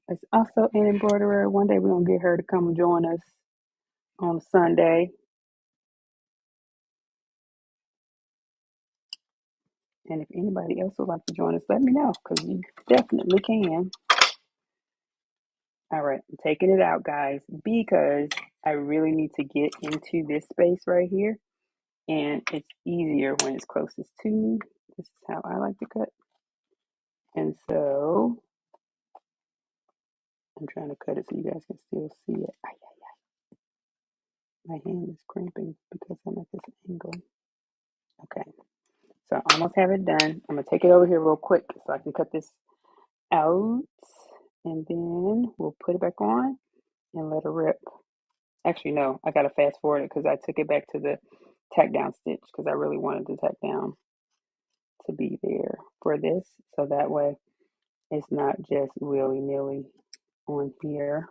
is also an embroiderer. One day we're gonna get her to come join us on Sunday. And if anybody else would like to join us, let me know because you definitely can. All right, I'm taking it out, guys, because I really need to get into this space right here. And it's easier when it's closest to me. This is how I like to cut. And so I'm trying to cut it so you guys can still see it. My hand is cramping because I'm at this angle. Okay, so I almost have it done. I'm gonna take it over here real quick so I can cut this out. And then we'll put it back on and let it rip. Actually, no, I gotta fast forward it because I took it back to the tack down stitch because I really wanted the tack down to be there for this. So that way it's not just willy-nilly on here.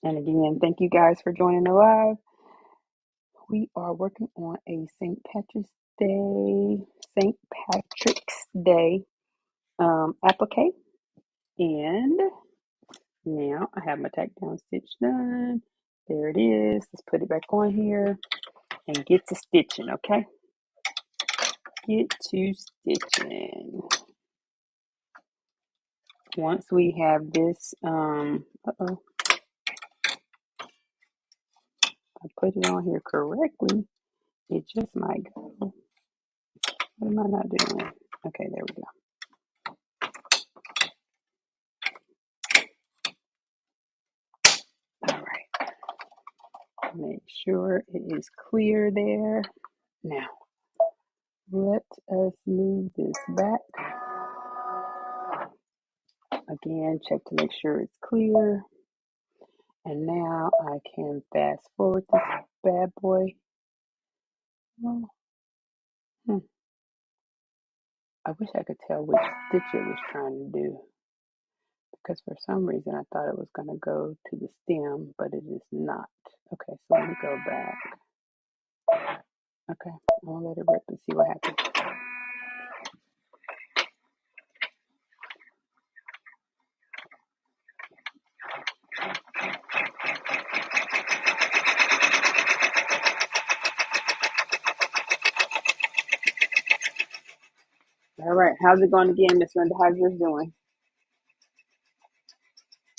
And again, thank you guys for joining the live. We are working on a St. Patrick's Day applique. And now I have my tack down stitch done. There it is. Let's put it back on here and get to stitching, okay? Get to stitching. Once we have this, I put it on here correctly, it just might go. What am I not doing? Okay, there we go. All right. Make sure it is clear there. Now, let us move this back. Again, check to make sure it's clear. And now I can fast forward this bad boy. Oh, I wish I could tell which stitch it was trying to do. Because for some reason I thought it was going to go to the stem, but it is not. Okay, so let me go back. Okay, I'm going to let it rip and see what happens. All right, how's it going again, Miss Linda? How's yours doing?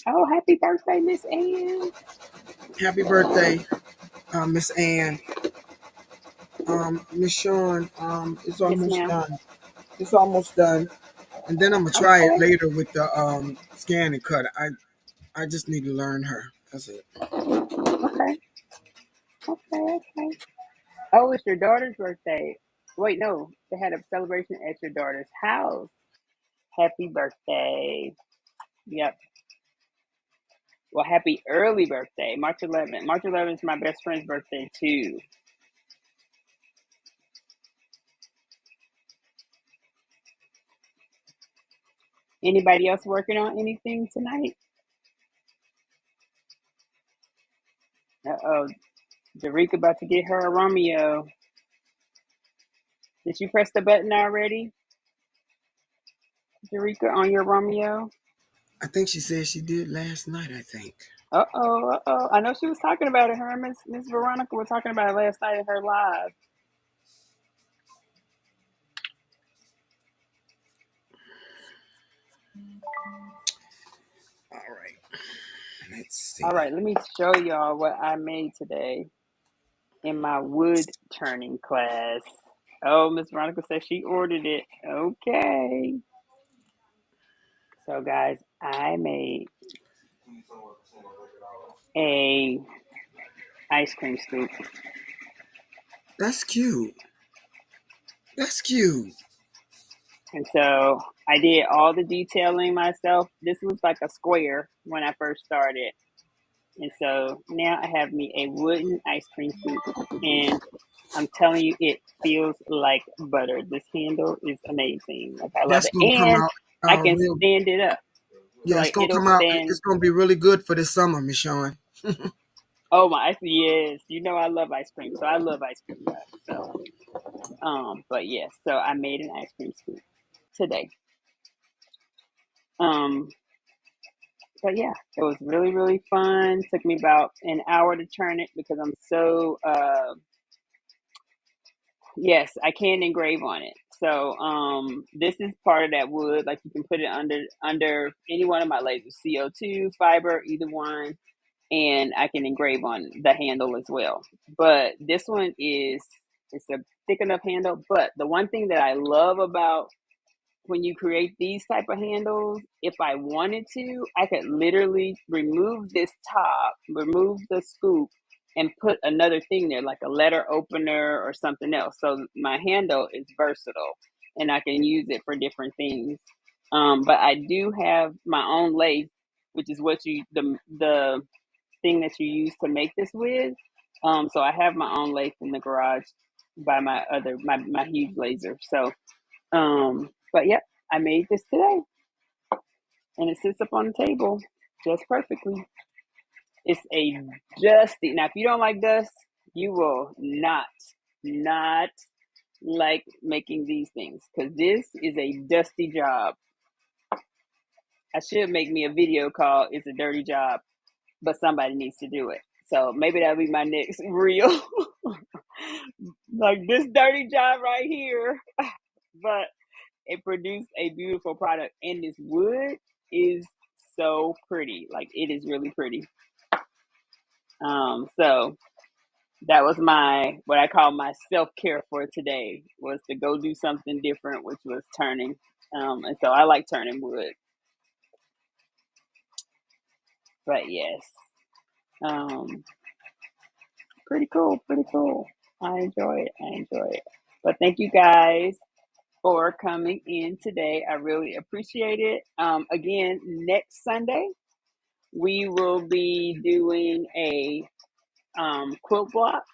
Oh, Oh, happy birthday, Miss Ann. Happy birthday, Miss Ann. Miss Sean, it's Yes, almost ma'am. done. It's almost done. And then I'm gonna try it Okay. later with the scan and cut. I just need to learn her. That's it. Okay. Okay. Okay. Oh, it's your daughter's birthday. Wait, no. They had a celebration at your daughter's house. Happy birthday. Yep. Well, happy early birthday, March 11th. March 11th is my best friend's birthday too. Anybody else working on anything tonight? Uh-oh, Jareka about to get her a Romeo. Did you press the button already, Jareka, on your Romeo? I think she said she did last night. I think. Uh-oh, uh-oh. I know she was talking about it. Her and Miss Veronica were talking about it last night in her live. All right. Let's All see. right, let me show y'all what I made today in my wood turning class. Oh, Miss Veronica said she ordered it. Okay. So guys, I made a ice cream scoop. That's cute. That's cute. And so I did all the detailing myself. This was like a square when I first started. And so now I have me a wooden ice cream scoop. And I'm telling you, it feels like butter. This handle is amazing. Like, I love That's it. gonna come And out I can real. stand it up. So Yeah, it's like gonna it'll come out. It's stand. gonna be really good for this summer, Miss Sean. Oh my, yes. You know I love ice cream. So I love ice cream, guys. So but yes, so I made an ice cream scoop today. Um but yeah, it was really, really fun. Took me about an hour to turn it because I'm so yes, I can engrave on it. So this is part of that wood. Like, you can put it under any one of my lasers, CO2, fiber, either one, and I can engrave on the handle as well. But this one is, it's a thick enough handle. But the one thing that I love about when you create these type of handles, if I wanted to, I could literally remove this top, remove the scoop, and put another thing there, like a letter opener or something else. So my handle is versatile, and I can use it for different things. But I do have my own lathe, which is what the thing that you use to make this with. So I have my own lathe in the garage by my huge laser. So but yep, I made this today, and it sits up on the table just perfectly. It's a dusty. Now, if you don't like dust, you will not like making these things, because this is a dusty job. I should make me a video called "It's a Dirty Job," but somebody needs to do it. So maybe that'll be my next reel, like this dirty job right here. But it produced a beautiful product, and this wood is so pretty. Like, it is really pretty. So that was my, what I call my self-care for today, was to go do something different, which was turning. And so I like turning wood. But yes, um pretty cool, pretty cool. I enjoy it. I enjoy it. But thank you guys for coming in today. I really appreciate it. Again, next Sunday we will be doing a quilt block.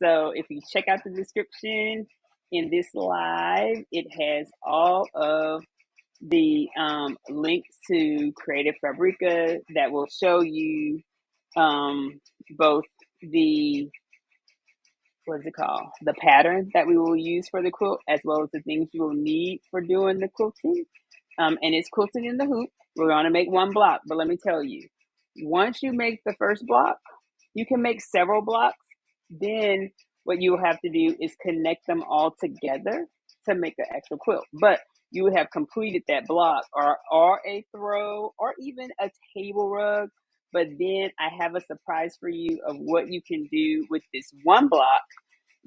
So if you check out the description in this live, it has all of the links to Creative Fabrica that will show you um, both the, what is it called? The pattern that we will use for the quilt, as well as the things you will need for doing the quilting. And it's quilting in the hoop. We're going to make one block, but let me tell you, once you make the first block, you can make several blocks. Then what you will have to do is connect them all together to make an actual quilt. But you would have completed that block, or a throw, or even a table rug. But then I have a surprise for you of what you can do with this one block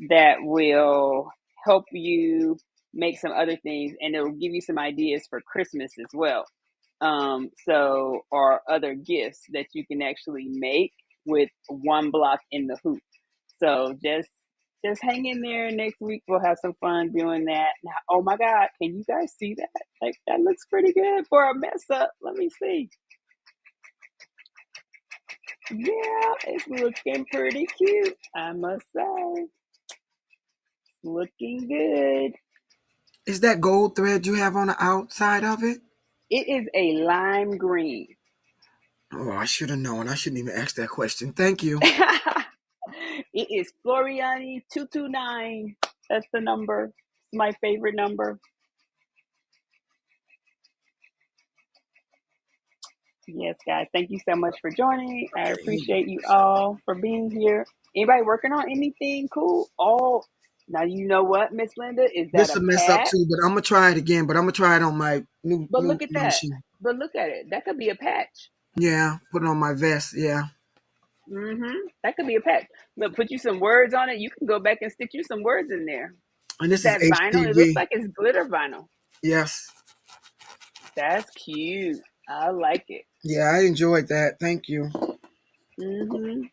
that will help you make some other things, and it'll give you some ideas for Christmas as well. So, or other gifts that you can actually make with one block in the hoop. So just hang in there. Next week we'll have some fun doing that. Now, oh my God, can you guys see that? Like, that looks pretty good for a mess up. Let me see. Yeah, it's looking pretty cute, I must say. Looking good. Is that gold thread you have on the outside of it? It is a lime green. Oh, I should have known. I shouldn't even ask that question. Thank you. It is Floriani 229. That's the number. It's my favorite number. Yes, guys. Thank you so much for joining. I Okay. appreciate you all for being here. Anybody working on anything cool? Oh, now you know what, Miss Linda? Is that This a will mess up patch? too, but I'm gonna try it again. But I'm gonna try it on my new But new look at that. machine. But look at it. That could be a patch. Yeah, put it on my vest. Yeah, That could be a patch. Look, put you some words on it. You can go back and stick you some words in there. and Is this is that vinyl? It looks HPV. like it's glitter vinyl. Yes. That's cute. I like it. Yeah, I enjoyed that. Thank you. hmm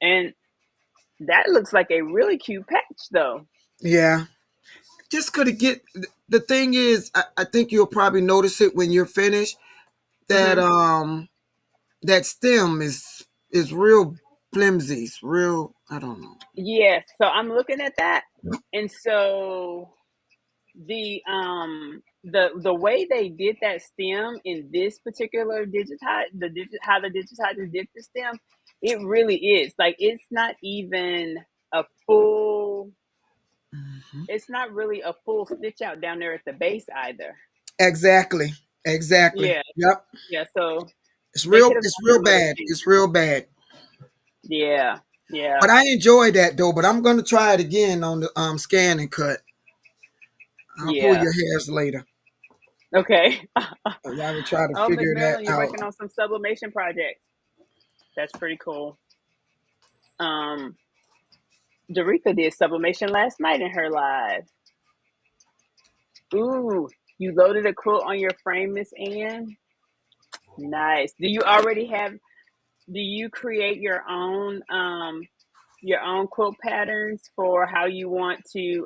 And that looks like a really cute patch, though. Yeah, just could have get. The thing is, I think you'll probably notice it when you're finished. That hmm that stem is real flimsy. It's real. I don't know. Yes. So I'm looking at that, and so the way they did that stem in this particular how the digitizers did the stem, it really is like it's not even a full. Mhm. It's not really a full stitch out down there at the base either. Exactly. Exactly. Yeah. Yep. Yeah. So It's they real. could have It's done real some other bad. things. It's real bad. Yeah. Yeah. But I enjoy that though. But I'm gonna try it again on the scan and cut. I'll pull Yeah. your hairs later. Okay. And I will try to Oh, Miss figure that Marilyn, you're out. working on some sublimation projects. That's pretty cool. Um, Derica did sublimation last night in her live. Ooh, you loaded a quilt on your frame, Miss Ann. Nice. Do you create your own quilt patterns for how you want to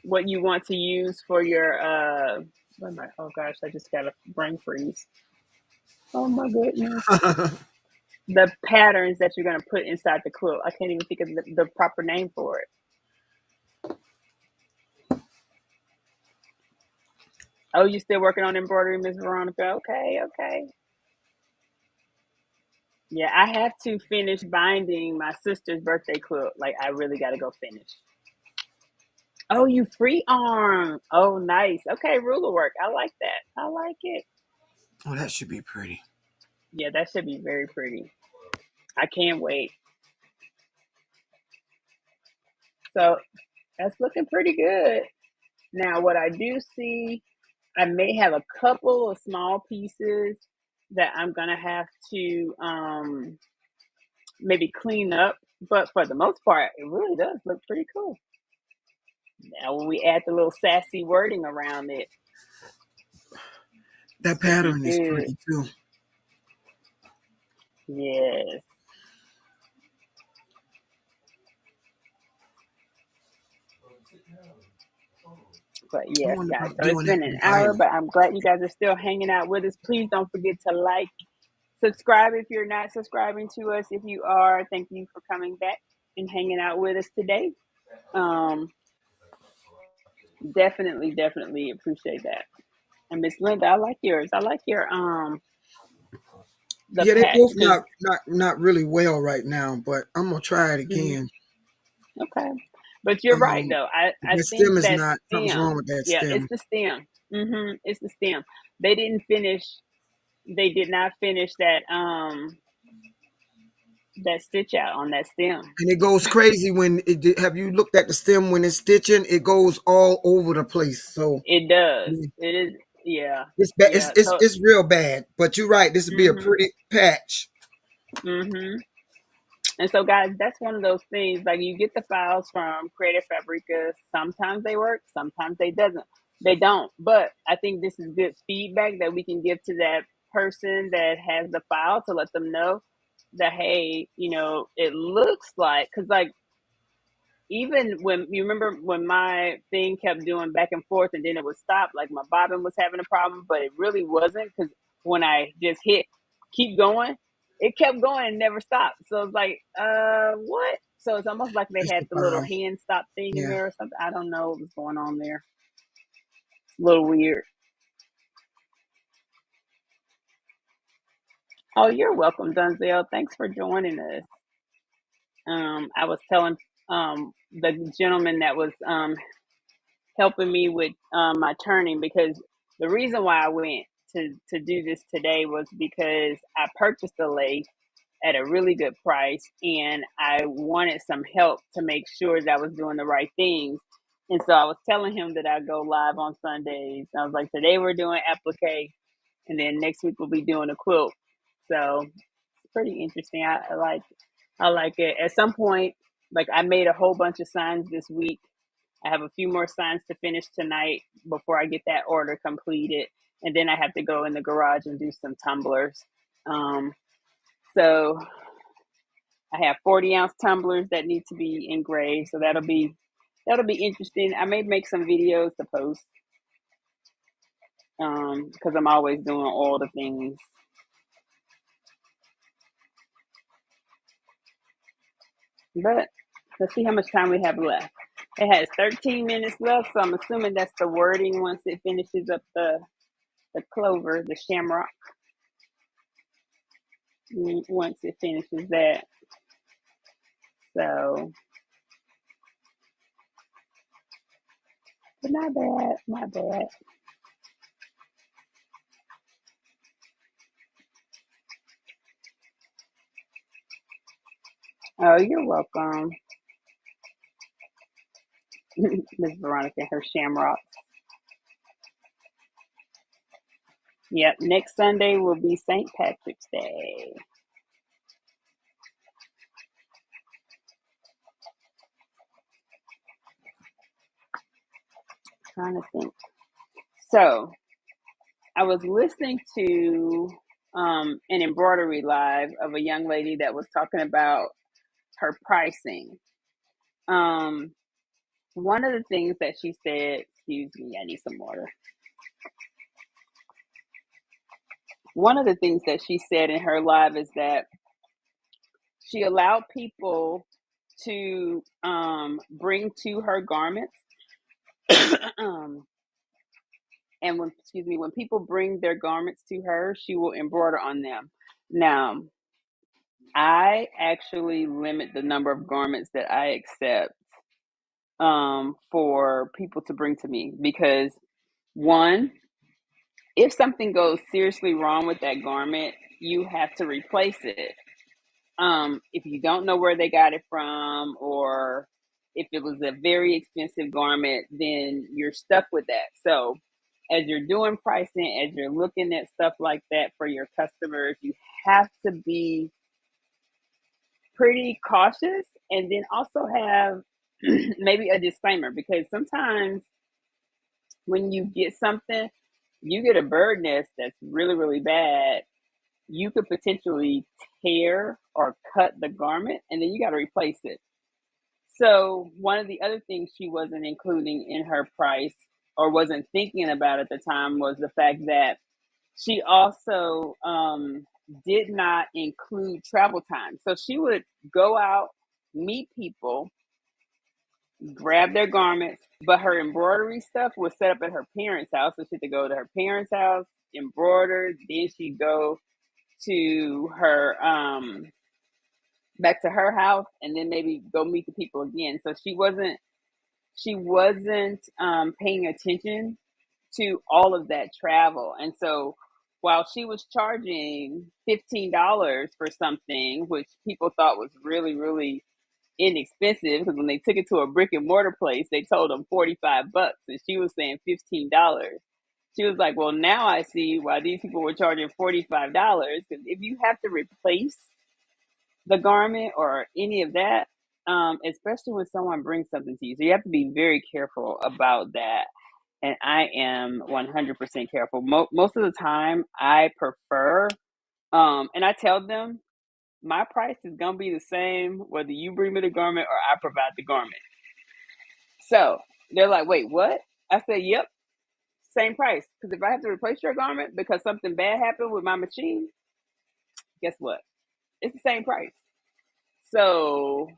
what you want to use for your what am I, oh gosh, I just got a brain freeze. Oh my goodness. The patterns that you're going to put inside the quilt. I can't even think of the proper name for it. Oh, you still working on embroidery, Miss Veronica? Okay, okay. Yeah, I have to finish binding my sister's birthday quilt. Like, I really got to go finish. Oh, you free arm. Oh, nice. Okay, ruler work. I like that. I like it. Oh, that should be pretty. Yeah, that should be very pretty. I can't wait. So that's looking pretty good. Now, what I do see, I may have a couple of small pieces that I'm gonna have to maybe clean up, but for the most part, it really does look pretty cool. Now, when we add the little sassy wording around it, That should be pattern is good. pretty too. Yes, but I yes, wonder guys. about So it's doing that been an with hour, vinyl. but I'm glad you guys are still hanging out with us. Please don't forget to like, subscribe if you're not subscribing to us. If you are, thank you for coming back and hanging out with us today. Um, definitely appreciate that. And Miss Linda, I like yours. I like your the Yeah, they patch both because not really well right now, but I'm gonna try it again. okay. But you're right Um, though. I that think stem is that not. Something's wrong stem, with that yeah, it's stem. the stem. It's the stem. They didn't finish. They did not finish that. that stitch out on that stem. And it goes crazy when have you looked at the stem when it's stitching? It goes all over the place. So It does. yeah, It is. Yeah. it's bad. It's, Yeah. it's So. it's real bad. But you're right. This would be a Mhm. pretty patch. Mhm. And so, guys, that's one of those things. Like you get the files from Creative Fabrica. Sometimes they work. Sometimes they doesn't. They don't. But I think this is good feedback that we can give to that person that has the file to let them know that, hey, it looks like, because like, even when you remember when my thing kept doing back and forth and then it would stop, like my bobbin was having a problem, but it really wasn't, because when I just hit keep going, it kept going and never stopped. So it's like, what? So it's almost like they Just had the the little file. hand stop thing in Yeah. there or something. I don't know what was going on there. It's a little weird. Oh, you're welcome, Dunzel. Thanks for joining us. I was telling the gentleman that was helping me with my turning, because the reason why I went to do this today was because I purchased a lathe at a really good price and I wanted some help to make sure that I was doing the right things. And so I was telling him that I go live on Sundays. I was like, today we're doing applique, and then next week we'll be doing a quilt. So it's pretty interesting. I like it. At some point, like I made a whole bunch of signs this week. I have a few more signs to finish tonight before I get that order completed. And then I have to go in the garage and do some tumblers. So I have 40-ounce tumblers that need to be engraved. So that'll be interesting. I may make some videos to post because I'm always doing all the things. But let's see how much time we have left. It has 13 minutes left, so I'm assuming that's the wording once it finishes up the clover, the shamrock. Once it finishes that. So, but not bad, not bad. Oh, you're welcome. Miss Veronica and her shamrock. Yep, next Sunday will be St. Patrick's Day. Trying to think. So, I was listening to an embroidery live of a young lady that was talking about her pricing. Um, One of the things that she said, excuse me, I need some water. One of the things that she said in her live is that she allowed people to bring to her garments. um, and when people bring their garments to her, she will embroider on them. Now, I actually limit the number of garments that I accept for people to bring to me, because one, if something goes seriously wrong with that garment, you have to replace it. If you don't know where they got it from, or if it was a very expensive garment, then you're stuck with that. So, as you're doing pricing, as you're looking at stuff like that for your customers, you have to be pretty cautious, and then also have maybe a disclaimer, because sometimes when you get something, you get a bird nest that's really, really bad, you could potentially tear or cut the garment and then you got to replace it. So, one of the other things she wasn't including in her price, or wasn't thinking about at the time, was the fact that she also did not include travel time. So, she would go out, meet people, grab their garments, but her embroidery stuff was set up at her parents' house. So, she had to go to her parents' house, embroider, then she'd go to her back to her house, and then maybe go meet the people again. So she wasn't paying attention to all of that travel. And so while she was charging $15 for something, which people thought was really, really inexpensive, because when they took it to a brick and mortar place, they told them $45, and she was saying $15. She was like, "Well, now I see why these people were charging $45, because if you have to replace the garment or any of that, especially when someone brings something to you, so you have to be very careful about that." And I am 100% careful. Most of the time, I prefer, and I tell them my price is gonna be the same whether you bring me the garment or I provide the garment. So they're like, "Wait, what?" I said, "Yep, same price. Because if I have to replace your garment because something bad happened with my machine, guess what? It's the same price." So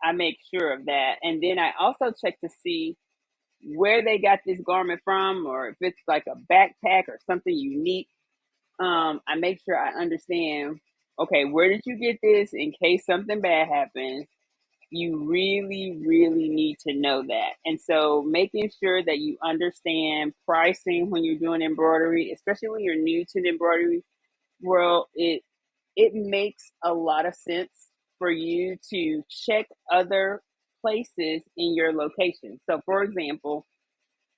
I make sure of that, and then I also check to see where they got this garment from, or if it's like a backpack or something unique. I make sure I understand, okay, where did you get this in case something bad happens? You really, really need to know that. And so making sure that you understand pricing when you're doing embroidery, especially when you're new to the embroidery world, it makes a lot of sense for you to check other places in your location. So for example,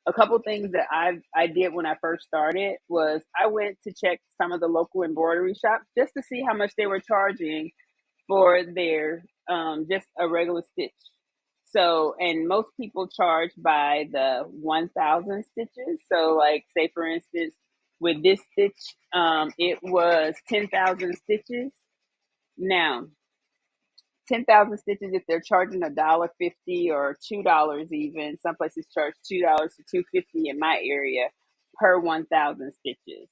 a couple things that I did when I first started was I went to check some of the local embroidery shops just to see how much they were charging for their just a regular stitch. So, and most people charge by the 1,000 stitches. So, like, say for instance, with this stitch, it was 10,000 stitches. Now, 10,000 stitches, if they're charging $1.50 or $2 even, some places charge $2 to $2.50 in my area per 1,000 stitches.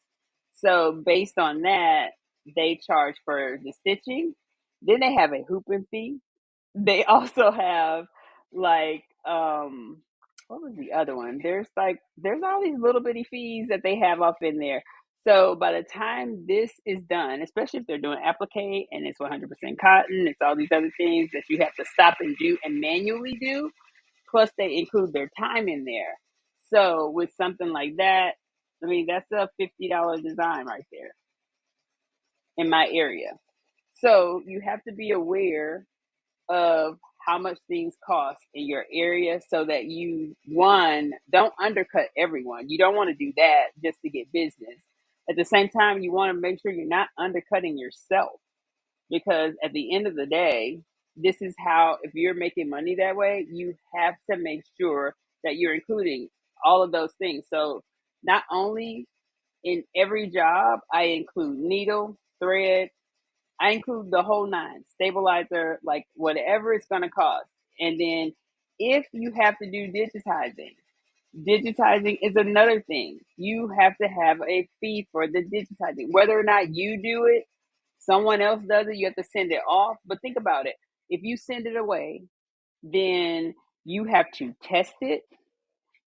So based on that, they charge for the stitching. Then they have a hooping fee. They also have like what was the other one? There's all these little bitty fees that they have up in there. So by the time this is done, especially if they're doing applique and it's 100% cotton, it's all these other things that you have to stop and do and manually do. Plus they include their time in there. So with something like that, I mean that's a $50 design right there in my area. So you have to be aware of how much things cost in your area so that you, one, don't undercut everyone. You don't want to do that just to get business. At the same time, you want to make sure you're not undercutting yourself, because at the end of the day, this is how, if you're making money that way, you have to make sure that you're including all of those things. So not only in every job, I include needle, thread, I include the whole nine, stabilizer, like whatever it's going to cost. And then if you have to do digitizing, digitizing is another thing. You have to have a fee for the digitizing. Whether or not you do it, someone else does it, you have to send it off. But think about it. If you send it away, then you have to test it.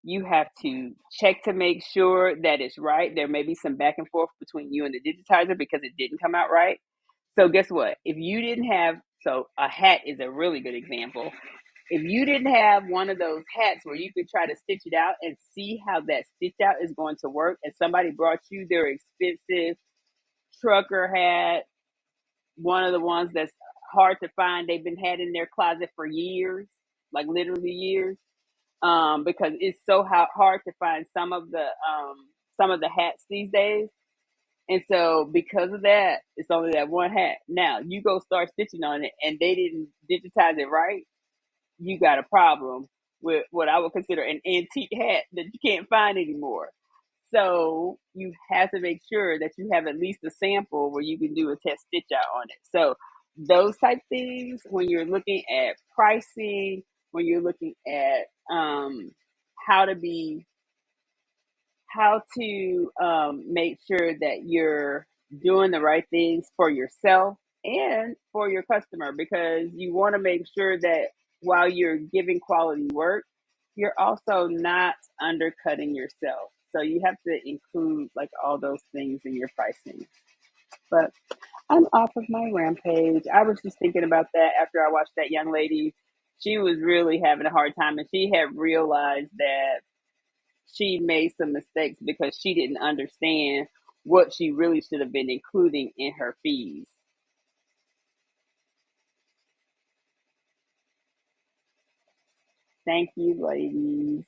You have to check to make sure that it's right. There may be some back and forth between you and the digitizer because it didn't come out right. So guess what? If you didn't have, so a hat is a really good example. If you didn't have one of those hats where you could try to stitch it out and see how that stitch out is going to work, and somebody brought you their expensive trucker hat, one of the ones that's hard to find, they've been had in their closet for years, like literally years, because it's so hard to find some of the hats these days. And so because of that, it's only that one hat. Now you go start stitching on it and they didn't digitize it right, you got a problem with what I would consider an antique hat that you can't find anymore. So you have to make sure that you have at least a sample where you can do a test stitch out on it. So those type things, when you're looking at pricing, when you're looking at how to be how to make sure that you're doing the right things for yourself and for your customer, because you want to make sure that while you're giving quality work, you're also not undercutting yourself. So you have to include like all those things in your pricing. But I'm off of my rampage. I was just thinking about that after I watched that young lady. She was really having a hard time, and she had realized that she made some mistakes because she didn't understand what she really should have been including in her fees. Thank you, ladies.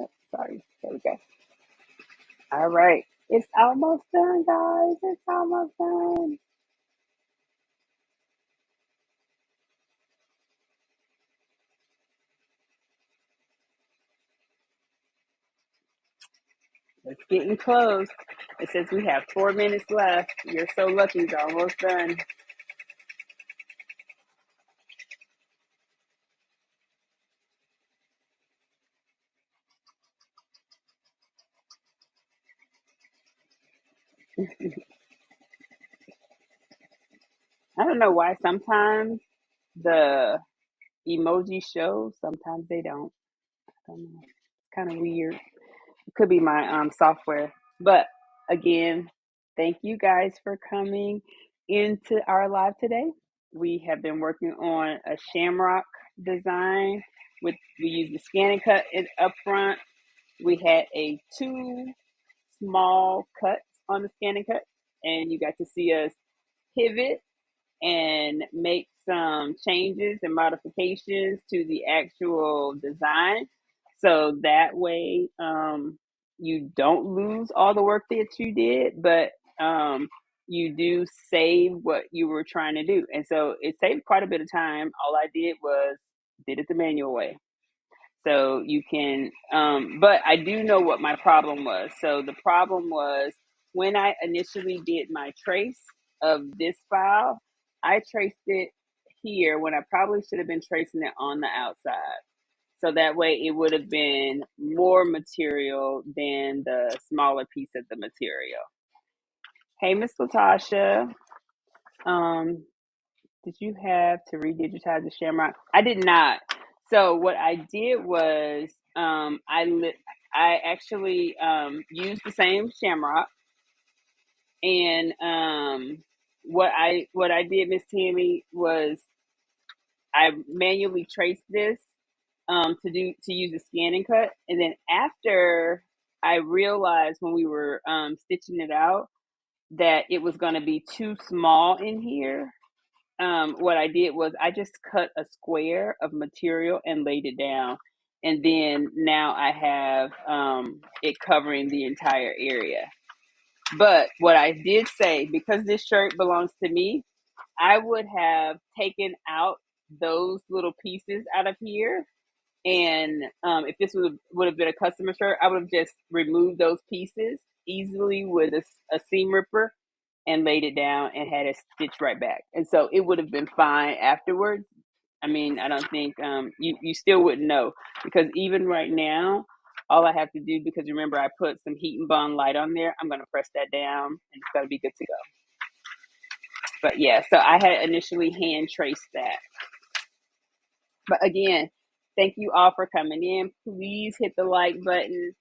Oh, sorry. There we go. All right. It's almost done, guys. It's almost done. It's getting close. It says we have 4 minutes left. You're so lucky. It's almost done. I don't know why sometimes the emoji show, sometimes they don't. I don't know. It's kind of weird. It could be my software. But again, thank you guys for coming into our live today. We have been working on a shamrock design with we used the scan and cut it up front. We had a two small cuts on the scan and cut, and you got to see us pivot and make some changes and modifications to the actual design. So that way, you don't lose all the work that you did, but you do save what you were trying to do. And so it saved quite a bit of time. All I did was did it the manual way. So you can, but I do know what my problem was. So the problem was when I initially did my trace of this file, I traced it here when I probably should have been tracing it on the outside. So that way it would have been more material than the smaller piece of the material. Hey, Miss Latasha, um, did you have to redigitize the shamrock? I did not. So what I did was I actually used the same shamrock, and what I did, Miss Tammy, was I manually traced this to use the scan and cut, and then after I realized when we were stitching it out that it was going to be too small in here. What I did was I just cut a square of material and laid it down. And then now I have it covering the entire area. But what I did say, because this shirt belongs to me, I would have taken out those little pieces out of here. And if this would have been a customer shirt, I would have just removed those pieces easily with a seam ripper and laid it down and had it stitched right back. And so it would have been fine afterwards. I mean, I don't think you still wouldn't know because even right now, all I have to do, because remember I put some heat and bond light on there, I'm going to press that down and it's going to be good to go. But yeah, so I had initially hand traced that. But again, thank you all for coming in. Please hit the like button.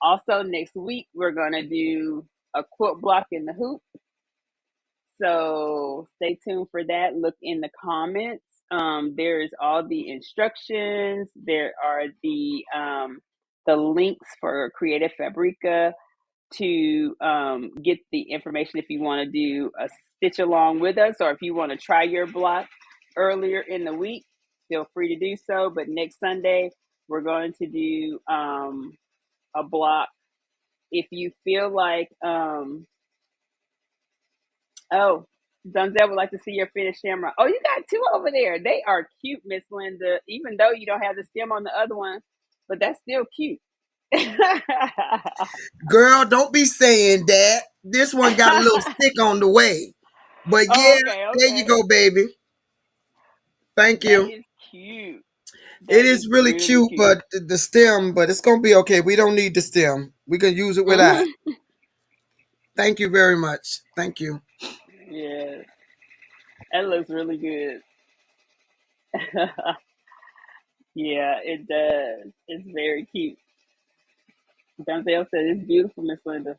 Also, next week, we're going to do a quilt block in the hoop. So stay tuned for that. Look in the comments. There's all the instructions. There are the links for Creative Fabrica to get the information if you want to do a stitch along with us, or if you want to try your block earlier in the week, feel free to do so. But next Sunday, we're going to do a block. If you feel like oh, Dunzel would like to see your finished shamrock. Oh, you got two over there. They are cute, Miss Linda, even though you don't have the stem on the other one, but that's still cute. Girl, don't be saying that. This one got a little stick on the way. But Oh, yeah, okay, there you okay. go, baby. Thank That you. is cute. It That is is really really cute, cute. but the stem, but it's gonna be okay. We don't need the stem. We can use it without. Hmm. Thank you very much. Thank you. Yeah, that looks really good. Yeah, it does. It's very cute. Dunzel said it's beautiful, Miss Linda.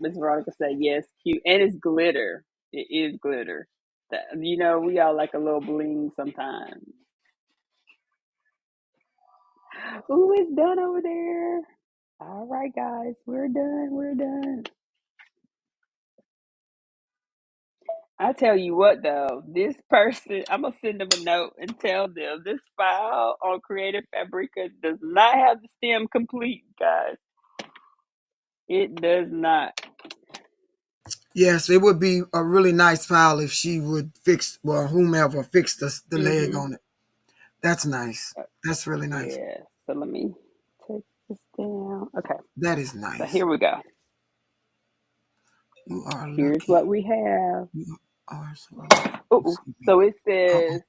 Miss Veronica said yes, cute, and it's glitter. It is glitter. You know, we all like a little bling sometimes. Ooh, it's done over there. All right, guys, we're done. We're done. I tell you what, though, this person, I'm gonna send them a note and tell them this file on Creative Fabrica does not have the stem complete, guys. It does not. Yes, it would be a really nice file if she would fix, well, whomever fixed the leg Mm-hmm. on it. That's nice. That's really nice. Yeah. So let me take this down. Okay. That is So nice. here we go. You are Here's lucky. what we have. You are so lucky to Oh, see me. so it Uh-oh. says,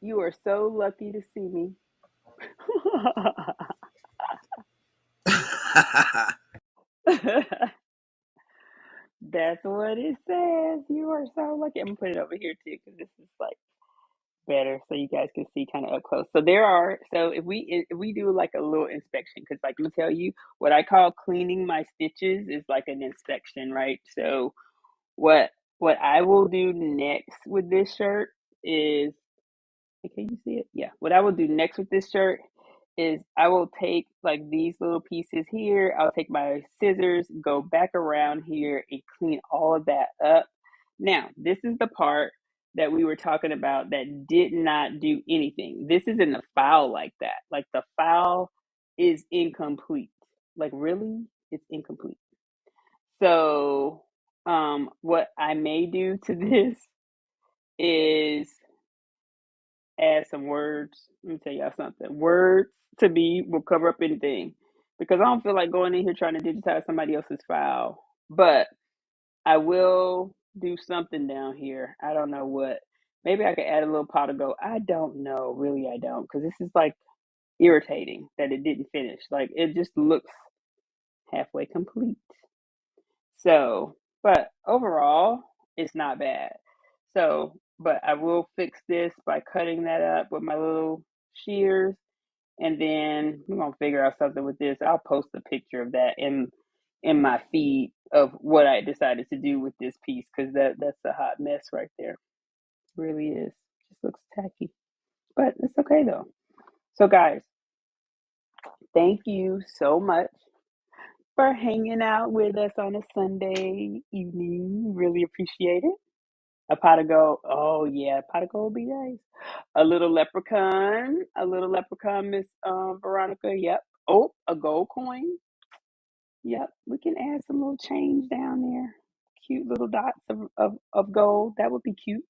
"You are so lucky to see me." That's what it says. You are so lucky. I'm gonna put it over here too because this is like better so you guys can see kind of up close. So there are, so if we do like a little inspection, because like I'm gonna tell you what I call cleaning my stitches is like an inspection, right? So what what I will do next with this shirt is, can you see it? Yeah. What I will do next with this shirt is I will take like these little pieces here. I'll take my scissors, go back around here and clean all of that up. Now, this is the part that we were talking about that did not do anything. This isn't a file like that. Like the file is incomplete. Like really, it's incomplete. So, what I may do to this is add some words. Let me tell y'all something. Words to me will cover up anything because I don't feel like going in here trying to digitize somebody else's file. But I will do something down here. I don't know what. Maybe I could add a little pot of gold. I don't know. Really, I don't, because this is like irritating that it didn't finish. Like it just looks halfway complete. So, but overall, it's not bad. So, but I will fix this by cutting that up with my little shears, and then we're gonna figure out something with this. I'll post a picture of that in my feed of what I decided to do with this piece because that's a hot mess right there. It really is. Just looks tacky, but it's okay though. So, guys, thank you so much for hanging out with us on a Sunday evening. Really appreciate it. A pot of gold. Oh yeah, a pot of gold would be nice. A little leprechaun. A little leprechaun, Miss Veronica. Yep. Oh, a gold coin. Yep. We can add some little change down there. Cute little dots of gold. That would be cute.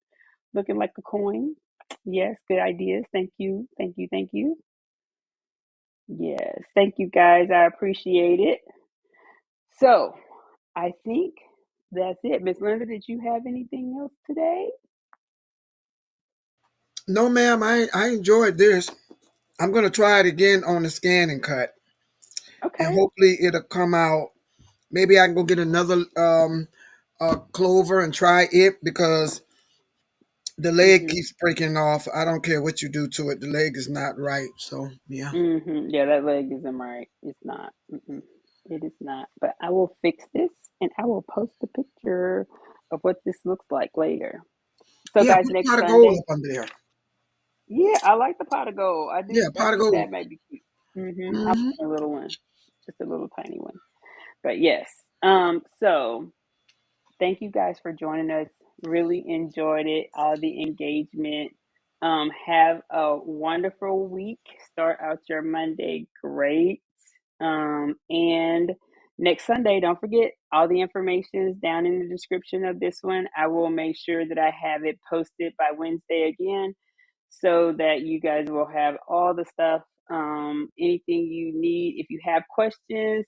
Looking like a coin. Yes, good ideas. Thank you. Thank you. Thank you. Yes. Thank you guys. I appreciate it. So I think that's it. Miss Linda, did you have anything else today? No, ma'am, I enjoyed this. I'm gonna try it again on the scan and cut, and Okay. hopefully it'll come out. Maybe I can go get another clover and try it because the leg Mhm. keeps breaking off. I don't care what you do to it. The leg is not right. So yeah. Mhm. Yeah, that leg isn't right. It's not. Mm-mm. It is not. But I will fix this and I will post a picture of what this looks like later. So, Yeah, guys, put a next pot of gold Sunday. up under there. Yeah, I like the pot of gold. I Yeah, do. I pot of think gold. that might be cute. I'll Hmm. put a little one, just a little tiny one. But yes. So thank you guys for joining us. Really enjoyed it, all the engagement. Have a wonderful week. Start out your Monday great. And next Sunday, don't forget, all the information is down in the description of this one. I will make sure that I have it posted by Wednesday again so that you guys will have all the stuff, anything you need. If you have questions,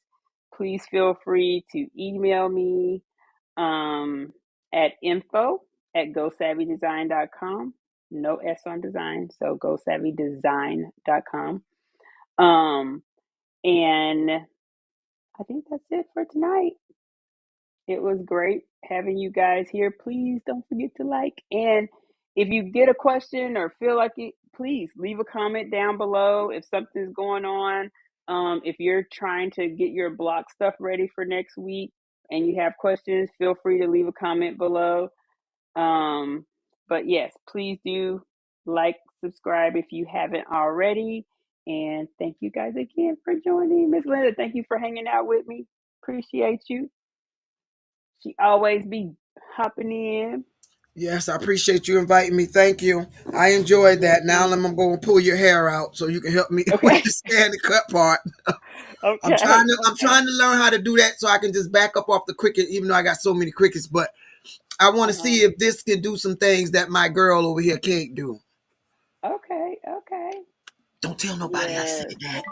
please feel free to email me um, at info@gosavvydesign.com. No S on design, so gosavvydesign.com. Um, and I think that's it for tonight. It was great having you guys here. Please don't forget to like. And if you get a question or feel like it, please leave a comment down below if something's going on. If you're trying to get your block stuff ready for next week and you have questions, feel free to leave a comment below. But yes, please do like, subscribe if you haven't already. And thank you guys again for joining. Miss Linda, thank you for hanging out with me. Appreciate you. She always be hopping in. Yes, I appreciate you inviting me. Thank you. I enjoyed Yes, that. Now I'm ma'am. going to pull your hair out so you can help me with Okay. the scan and cut part. Okay. I'm Okay. trying to learn how to do that so I can just back up off the cricket, even though I got so many crickets. But I want to Uh-huh. see if this can do some things that my girl over here can't do. Okay. Okay. Don't tell nobody I said Yes. that.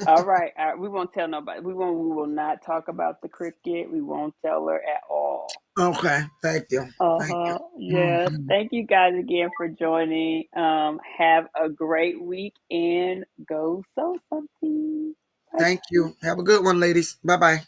All right. We won't tell nobody. We will not talk about the cricket. We won't tell her at all. Okay, thank you. Thank you. Uh-huh. Yes. Mhm. Thank you guys again for joining. Have a great week and go sew something. Bye Thank bye. you. Have a good one, ladies. Bye bye.